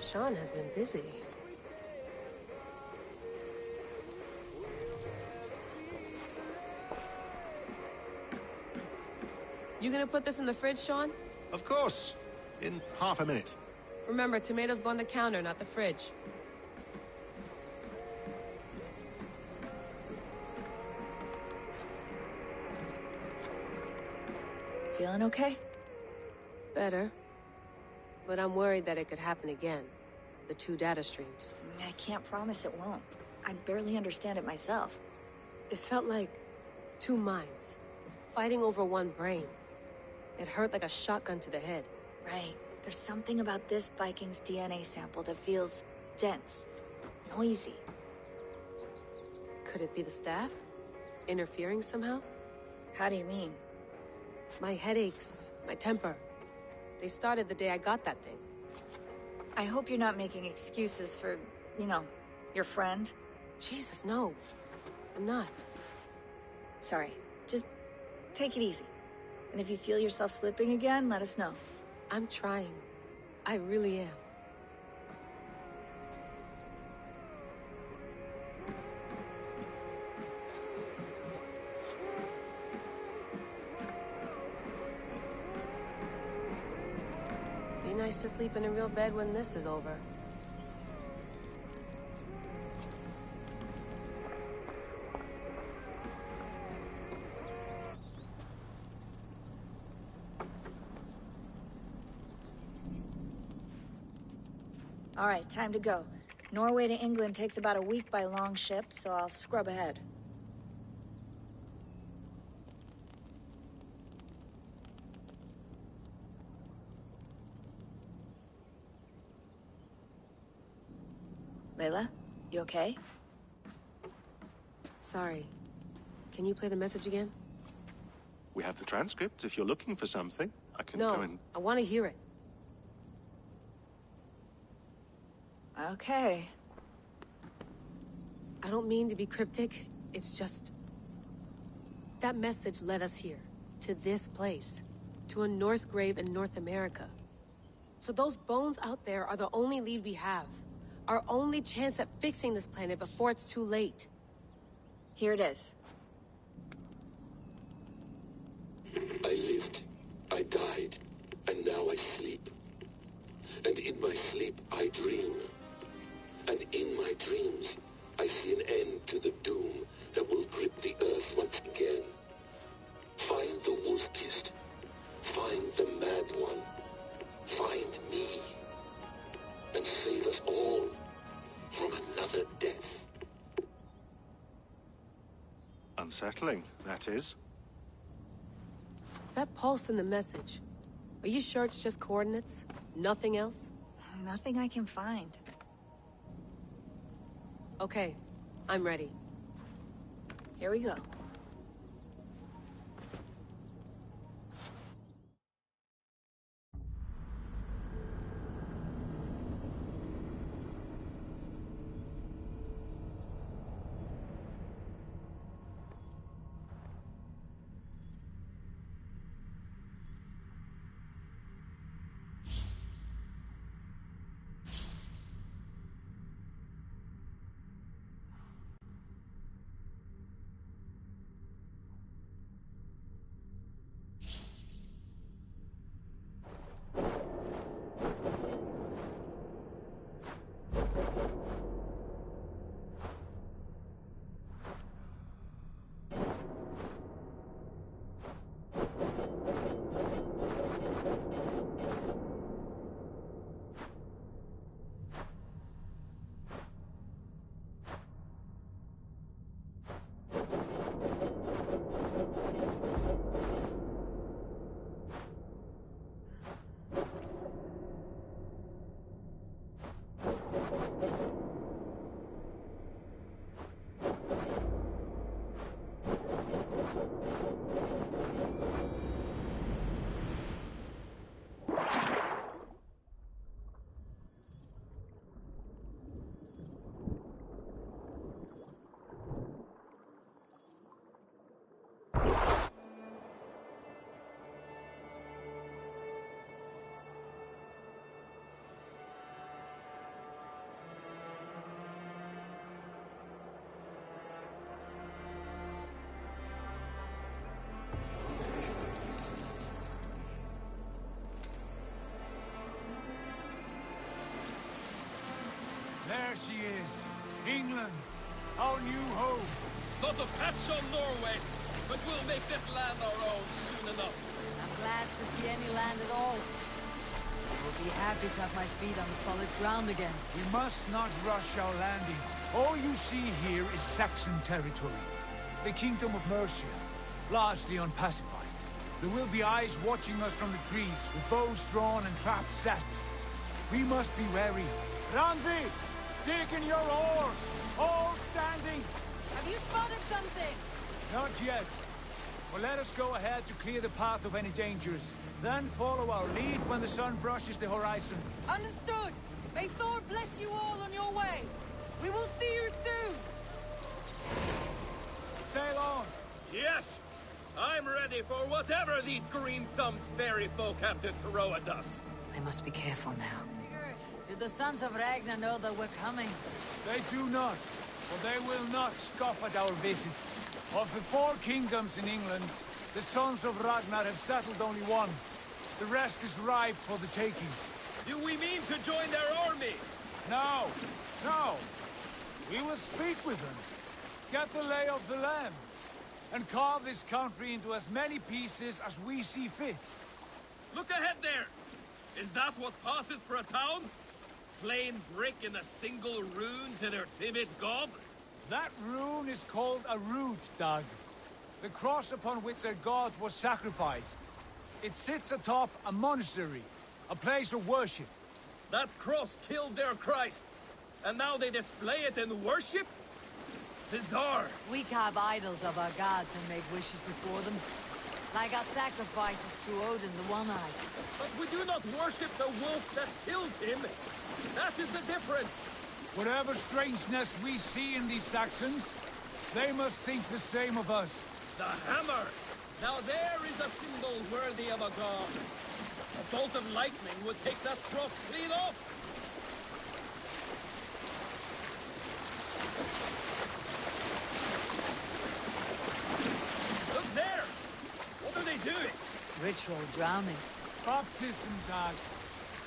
Sean has been busy. You gonna put this in the fridge, Sean? Of course. In half a minute. Remember, tomatoes go on the counter, not the fridge. Feeling okay? Better. But I'm worried that it could happen again. The 2 data streams. I can't promise it won't. I barely understand it myself. It felt like 2 minds, fighting over 1 brain. It hurt like a shotgun to the head. Right. There's something about this Viking's DNA sample that feels dense, noisy. Could it be the staff? Interfering somehow? How do you mean? My headaches, my temper. They started the day I got that thing. I hope you're not making excuses for, you know, your friend. Jesus, no. I'm not. Sorry. Just take it easy. And if you feel yourself slipping again, let us know. I'm trying. I really am. Be nice to sleep in a real bed when this is over. All right, time to go. Norway to England takes about a week by long ship, so I'll scrub ahead. Layla, you okay? Sorry. Can you play the message again? We have the transcript. If you're looking for something, I can go and... I want to hear it. Okay. I don't mean to be cryptic. It's just... that message led us here. To this place. To a Norse grave in North America. So those bones out there are the only lead we have. Our only chance at fixing this planet before it's too late. Here it is. I lived, I died, and now I sleep. And in my sleep I dream. And in my dreams, I see an end to the doom that will grip the earth once again. Find the wolf-kissed. Find the mad one. Find me. And save us all from another death. Unsettling, that is. That pulse in the message. Are you sure it's just coordinates? Nothing else? Nothing I can find. Okay, I'm ready. Here we go. There she is. England. Our new home. Not a patch on Norway, but we'll make this land our own soon enough. I'm glad to see any land at all. I will be happy to have my feet on solid ground again. We must not rush our landing. All you see here is Saxon territory. The Kingdom of Mercia, largely unpacified. There will be eyes watching us from the trees, with bows drawn and traps set. We must be wary. Randi! Dig in your oars! All standing! Have you spotted something? Not yet. But let us go ahead to clear the path of any dangers. Then follow our lead when the sun brushes the horizon. Understood! May Thor bless you all on your way! We will see you soon! Sail on! Yes! I'm ready for whatever these green-thumbed fairy folk have to throw at us. I must be careful now. Do the sons of Ragnar know that we're coming? They do not, for they will not scoff at our visit. Of the 4 kingdoms in England, the sons of Ragnar have settled only one. The rest is ripe for the taking. Do we mean to join their army? No, no. We will speak with them, get the lay of the land, and carve this country into as many pieces as we see fit. Look ahead there! Is that what passes for a town? plain brick and a single rune to their timid god? That rune is called a root, Doug. The cross upon which their god was sacrificed. It sits atop a monastery, a place of worship. That cross killed their Christ, and now they display it in worship? Bizarre. We carve idols of our gods and make wishes before them. Like our sacrifices to Odin, the One-Eyed. But we do not worship the wolf that kills him. That is the difference. Whatever strangeness we see in these Saxons, they must think the same of us. The hammer! Now there is a symbol worthy of a god. A bolt of lightning would take that cross clean off. Look there! What are they doing? Ritual drowning. Baptism, Doug.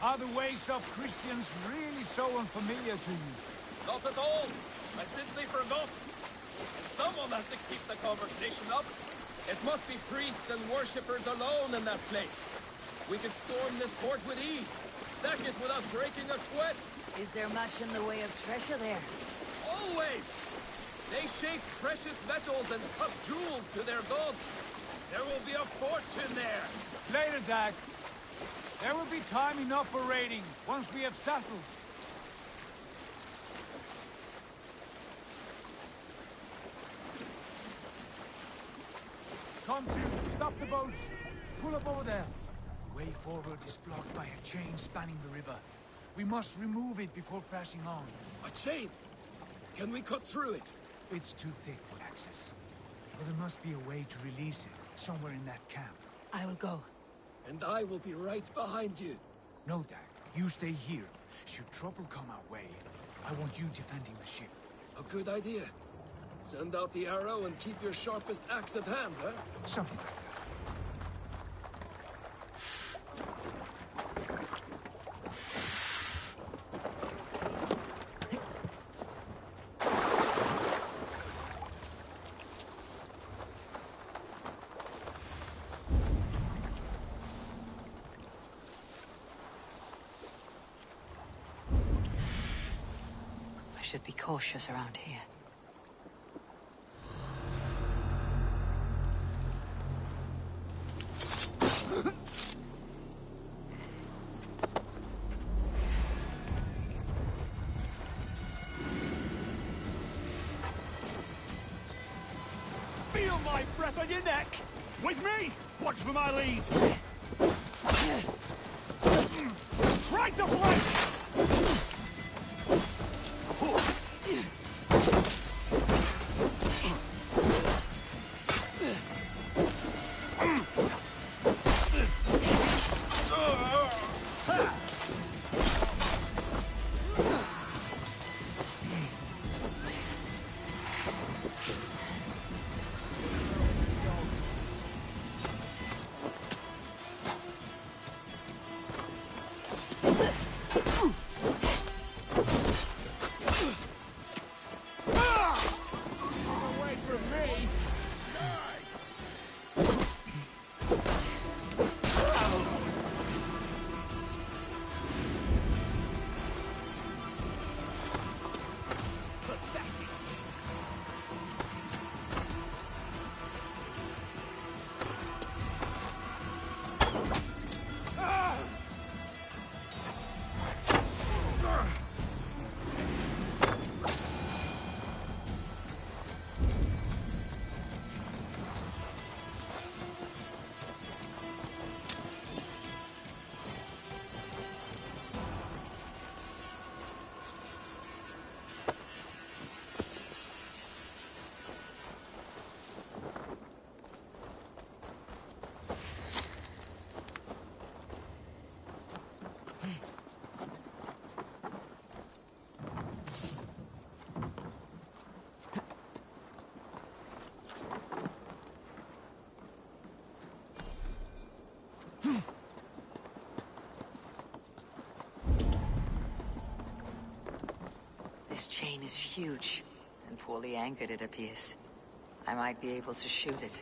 Are the ways of Christians really so unfamiliar to you? Not at all. I simply forgot. Someone has to keep the conversation up. It must be priests and worshippers alone in that place. We could storm this port with ease. Sack it without breaking a sweat. Is there much in the way of treasure there? Always! They shape precious metals and cut jewels to their gods. There will be a fortune there. Later, Dag. There will be time enough for raiding, once we have settled. Come to, stop the boats. Pull up over there. The way forward is blocked by a chain spanning the river. We must remove it before pressing on. A chain? Can we cut through it? It's too thick for access. But there must be a way to release it, somewhere in that camp. I will go. And I will be right behind you. No, Dag. You stay here. Should trouble come our way, I want you defending the ship. A good idea. Send out the arrow and keep your sharpest axe at hand, huh? Something like that. I should be cautious around here. Feel my breath on your neck! With me! Watch for my lead! Try to flank! This chain is huge, and poorly anchored it appears. I might be able to shoot it.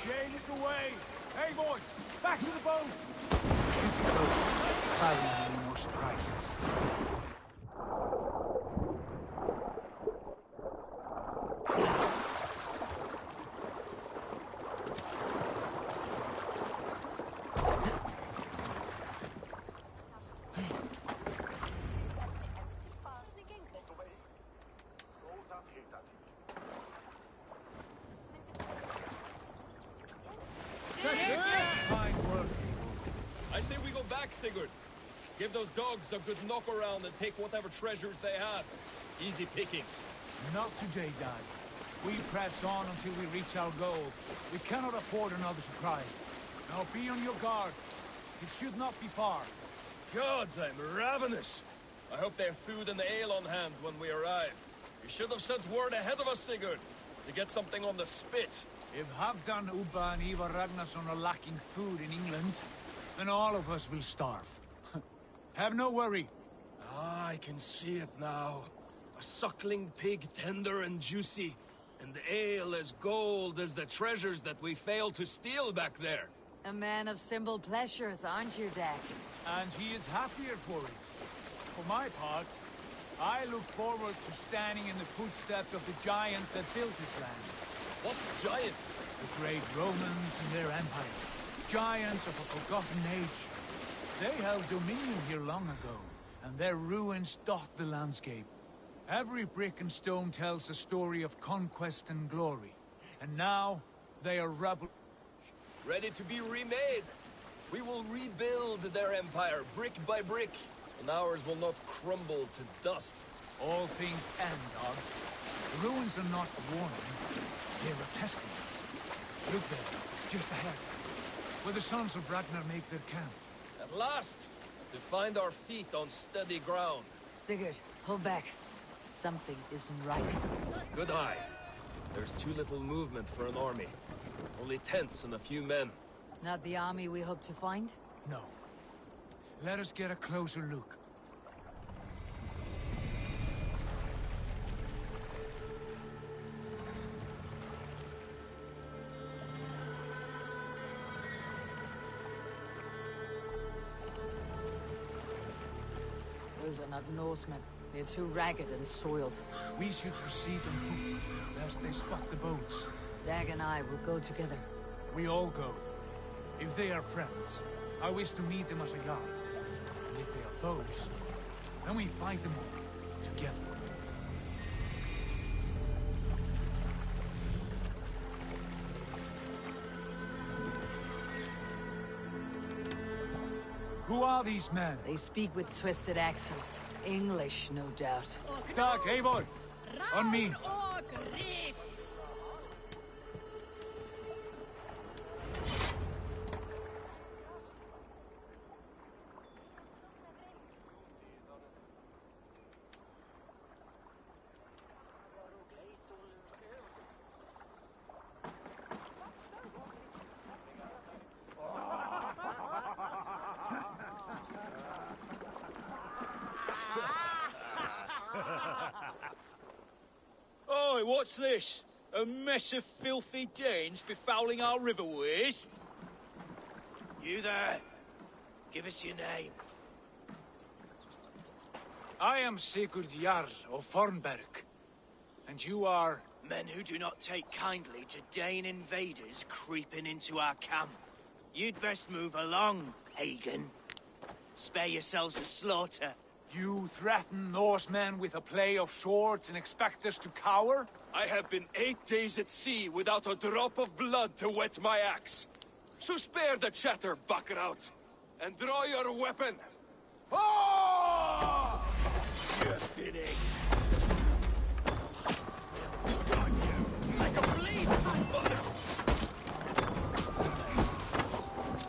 Jane is away! Hey, boy! Back to the boat! We should be close to firing any more surprises. I say we go back, Sigurd. Give those dogs a good knock around and take whatever treasures they have. Easy pickings. Not today, Dad. We press on until we reach our goal. We cannot afford another surprise. Now be on your guard. It should not be far. Gods, I'm ravenous. I hope they have food and ale on hand when we arrive. You should have sent word ahead of us, Sigurd, to get something on the spit. If Halfdan, Ubba and Ivar Ragnarsson are lacking food in England, then all of us will starve. Have no worry. Ah, I can see it now. A suckling pig, tender and juicy. And the ale as gold as the treasures that we failed to steal back there. A man of simple pleasures, aren't you, Dak? And he is happier for it. For my part, I look forward to standing in the footsteps of the giants that built this land. What giants? The great Romans and their empire. Giants of a forgotten age. They held dominion here long ago, and their ruins dot the landscape. Every brick and stone tells a story of conquest and glory. And now, they are rubble. Ready to be remade. We will rebuild their empire, brick by brick, and ours will not crumble to dust. All things end, Dog. The ruins are not a warning. They're a testament. Look there, just ahead, where the sons of Ragnar make their camp. At last, to find our feet on steady ground. Sigurd, pull back. Something isn't right. Good eye. There's too little movement for an army. Only tents and a few men. Not the army we hope to find? No. Let us get a closer look. Those are not Norsemen. They're too ragged and soiled. We should proceed on foot, lest they spot the boats. Dag and I will go together. We all go. If they are friends, I wish to meet them as a guard. And if they are foes, then we fight them all, together. Who are these men? They speak with twisted accents. English, no doubt. Dag, Eivor! On me! Oi, what's this? A mess of filthy Danes befouling our riverways? You there? Give us your name. I am Sigurd Jarl of Fornberg. And you are... Men who do not take kindly to Dane invaders creeping into our camp. You'd best move along, Hagen. Spare yourselves a slaughter. You threaten Norsemen with a play of swords and expect us to cower? I have been 8 days at sea without a drop of blood to wet my axe. So spare the chatter, Buckerout, and draw your weapon. Oh! You're finished. Like a bleed through butter!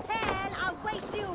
Hell, I'll wait you!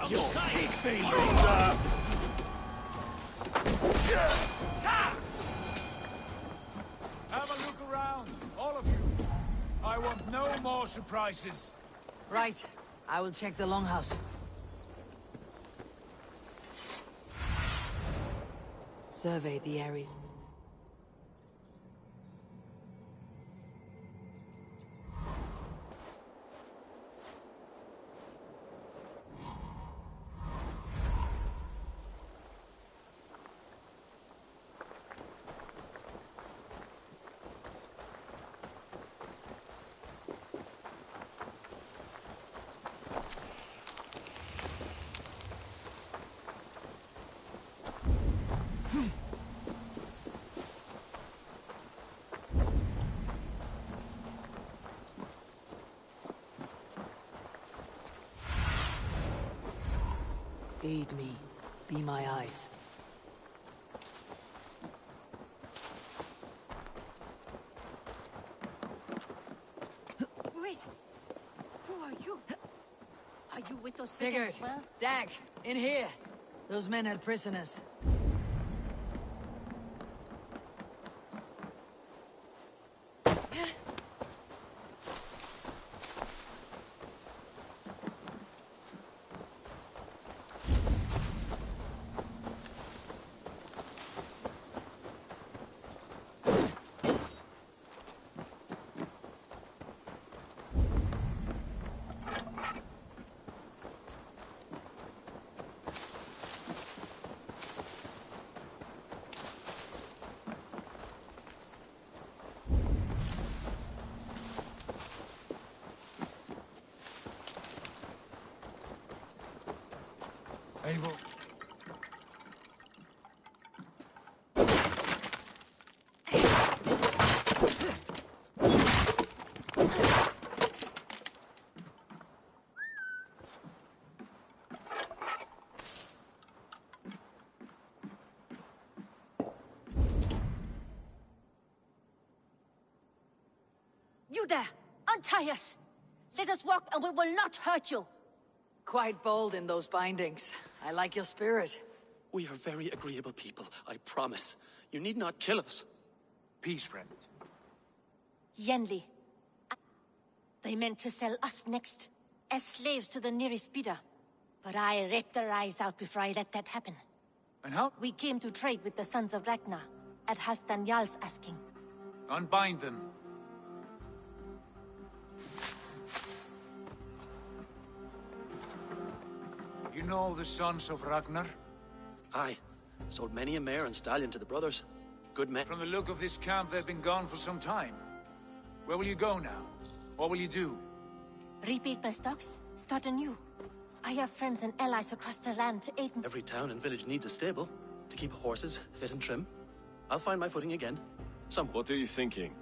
on Your the side! pig failure! Have a look around, all of you. I want no more surprises. Right. I will check the longhouse. Survey the area. Aid me. Be my eyes. Wait! Who are you? Are you with those Sigurd! as well? Dag! In here! Those men had prisoners. Eivor. You there! Untie us! Let us walk and we will not hurt you! Quite bold in those bindings. I like your spirit. We are very agreeable people, I promise. You need not kill us. Peace, friend. Yenli. They meant to sell us next, as slaves to the nearest bidder. But I ripped their eyes out before I let that happen. And how? We came to trade with the Sons of Ragnar, at Halfdan Jarl's asking. Unbind them. You know the Sons of Ragnar? Aye. Sold many a mare and stallion to the brothers. Good men. From the look of this camp, they've been gone for some time. Where will you go now? What will you do? Rebuild my stocks, start anew. I have friends and allies across the land to aid me. Every town and village needs a stable to keep horses fit and trim. I'll find my footing again. What are you thinking?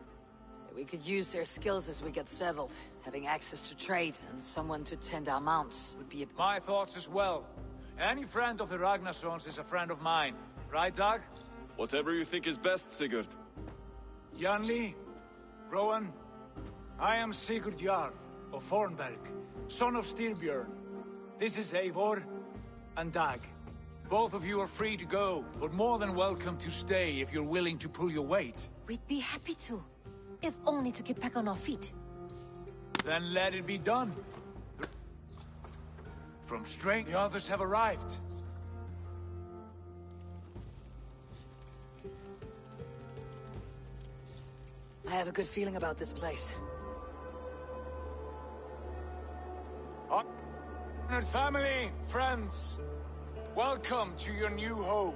We could use their skills as we get settled. Having access to trade and someone to tend our mounts would be a... My thoughts as well. Any friend of the Ragnarsons is a friend of mine. Right, Dag? Whatever you think is best, Sigurd. Janli, Rowan, I am Sigurd Jarl of Fornberg, son of Styrbjörn. This is Eivor and Dag. Both of you are free to go, but more than welcome to stay if you're willing to pull your weight. We'd be happy to, if only to get back on our feet. Then let it be done. From strength, the others have arrived. I have a good feeling about this place. Honored family, friends, welcome to your new home.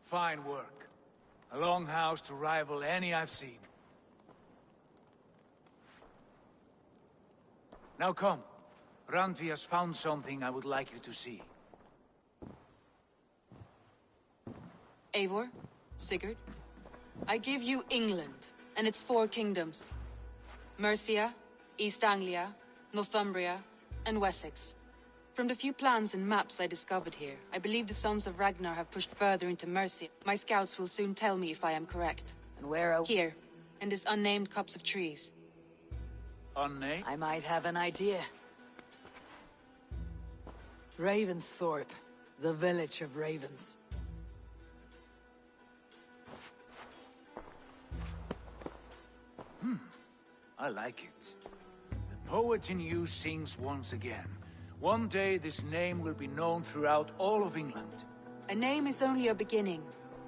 Fine work. A longhouse to rival any I've seen. Now come. Randvi has found something I would like you to see. Eivor, Sigurd, I give you England and its 4 kingdoms. Mercia, East Anglia, Northumbria, and Wessex. From the few plans and maps I discovered here, I believe the Sons of Ragnar have pushed further into Mercia. My scouts will soon tell me if I am correct. And where are... Here, in this unnamed copse of trees. Unnamed? I might have an idea. Ravensthorpe, the village of ravens. I like it. The poet in you sings once again. One day this name will be known throughout all of England. A name is only a beginning.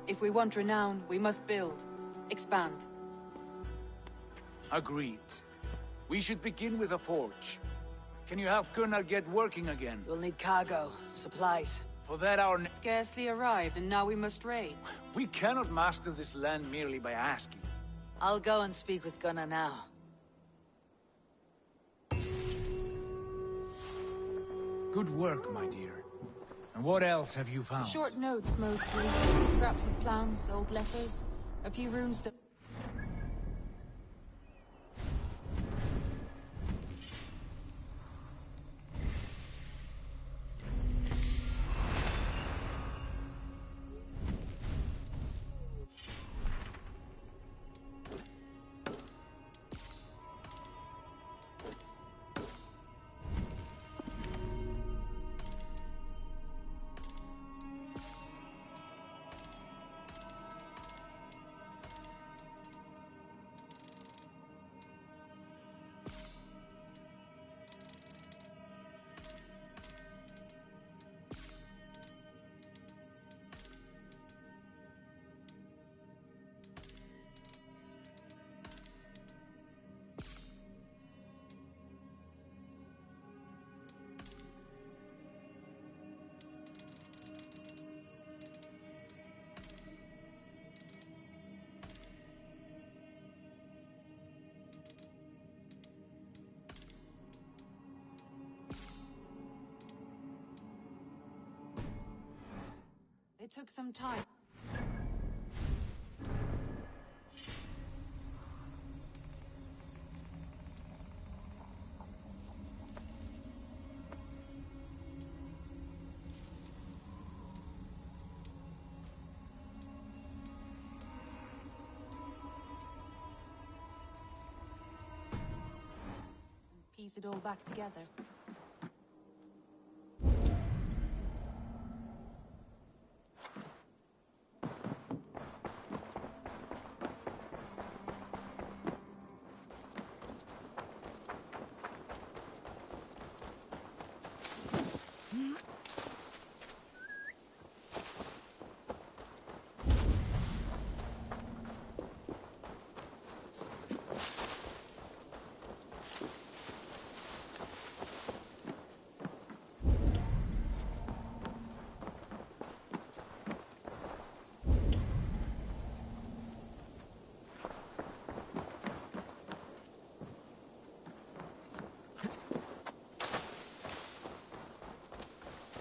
If we want renown, we must build. Expand. Agreed. We should begin with a forge. Can you help Gunnar get working again? We'll need cargo, supplies. For that our... Scarcely arrived, and now we must raid. We cannot master this land merely by asking. I'll go and speak with Gunnar now. Good work, my dear. And what else have you found? Short notes, mostly. Scraps of plans, old letters. A few runes to... It took some time. Piece it all back together.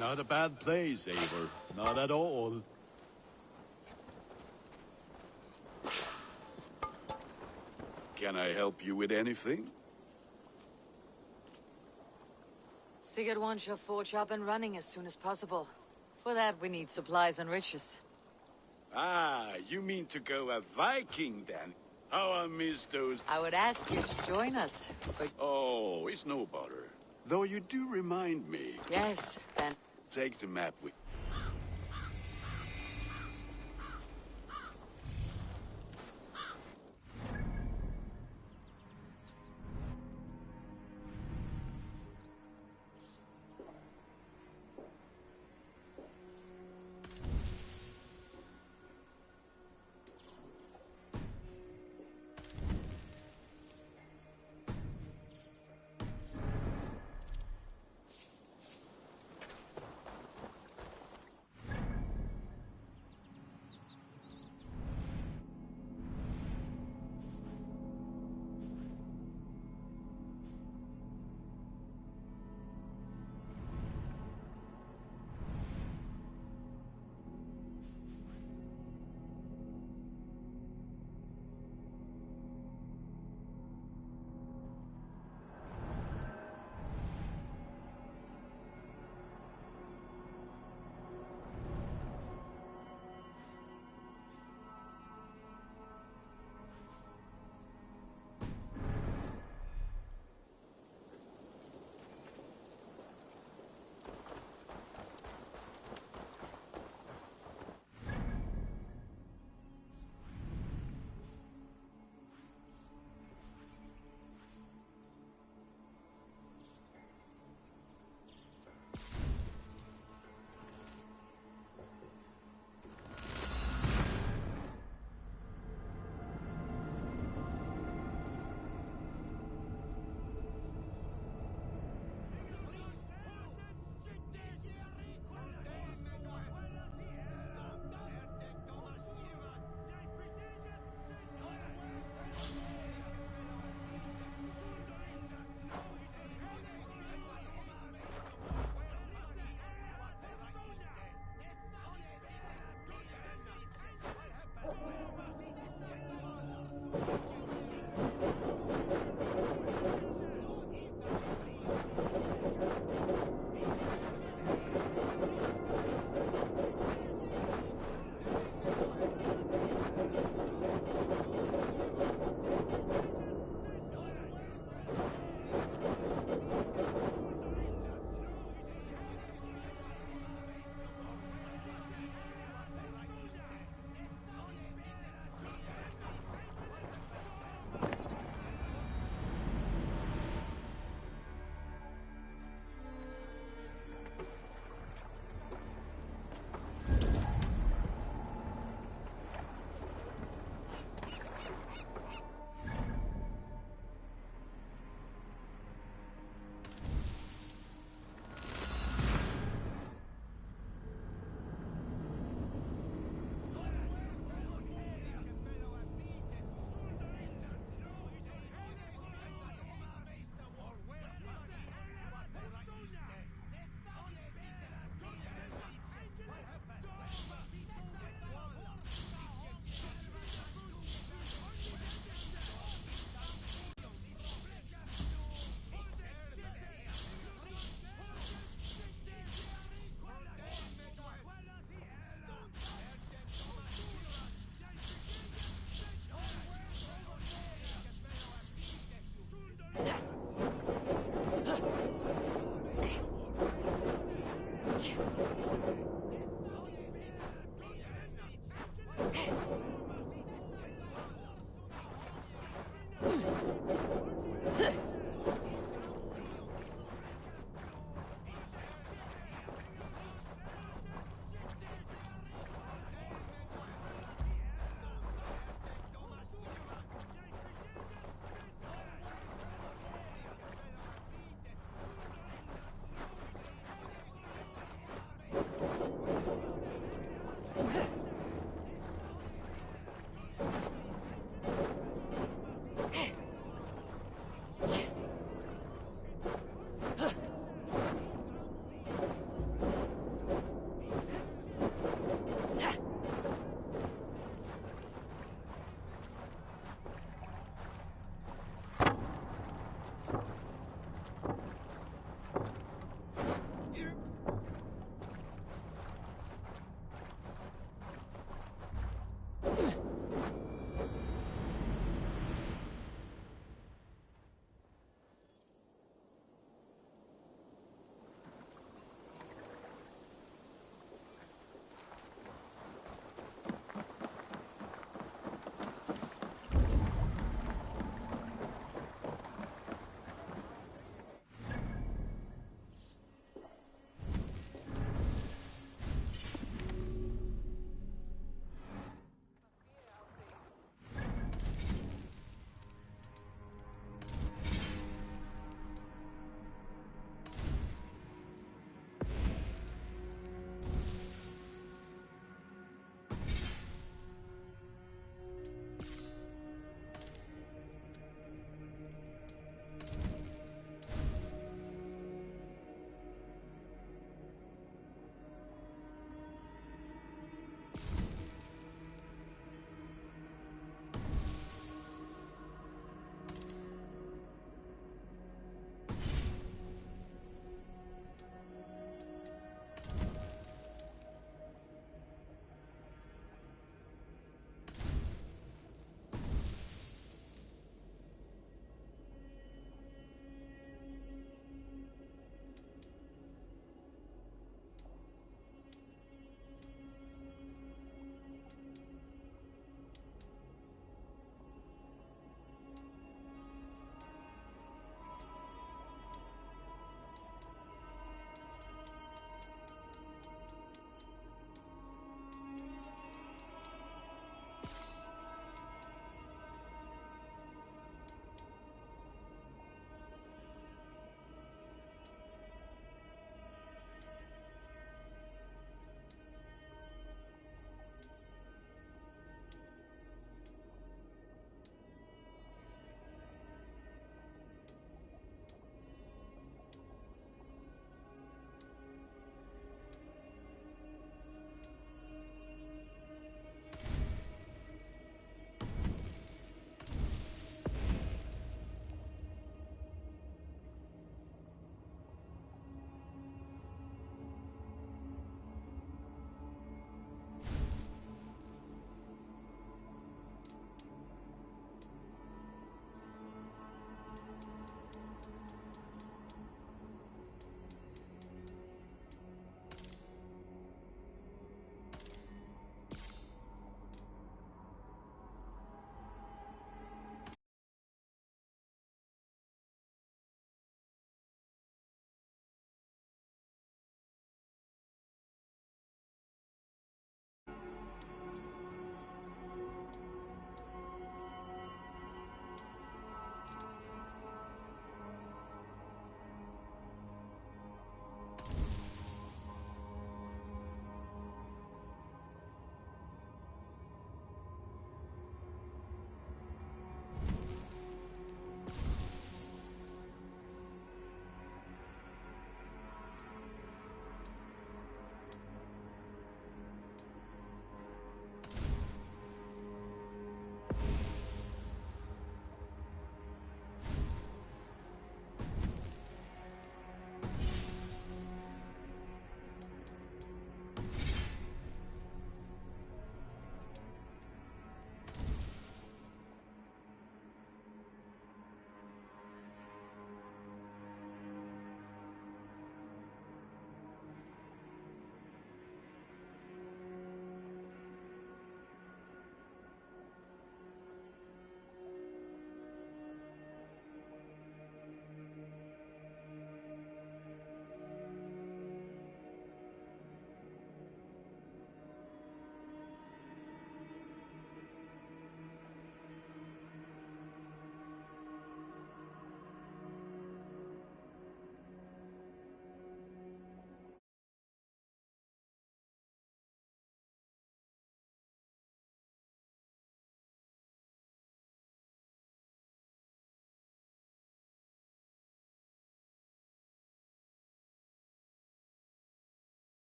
Not a bad place, Eivor. Not at all. Can I help you with anything? Sigurd wants your forge up and running as soon as possible. For that, we need supplies and riches. Ah, you mean to go a Viking, then? How I miss those... I would ask you to join us, but... Oh, it's no bother. Though you do remind me. Yes, then... Take the map with...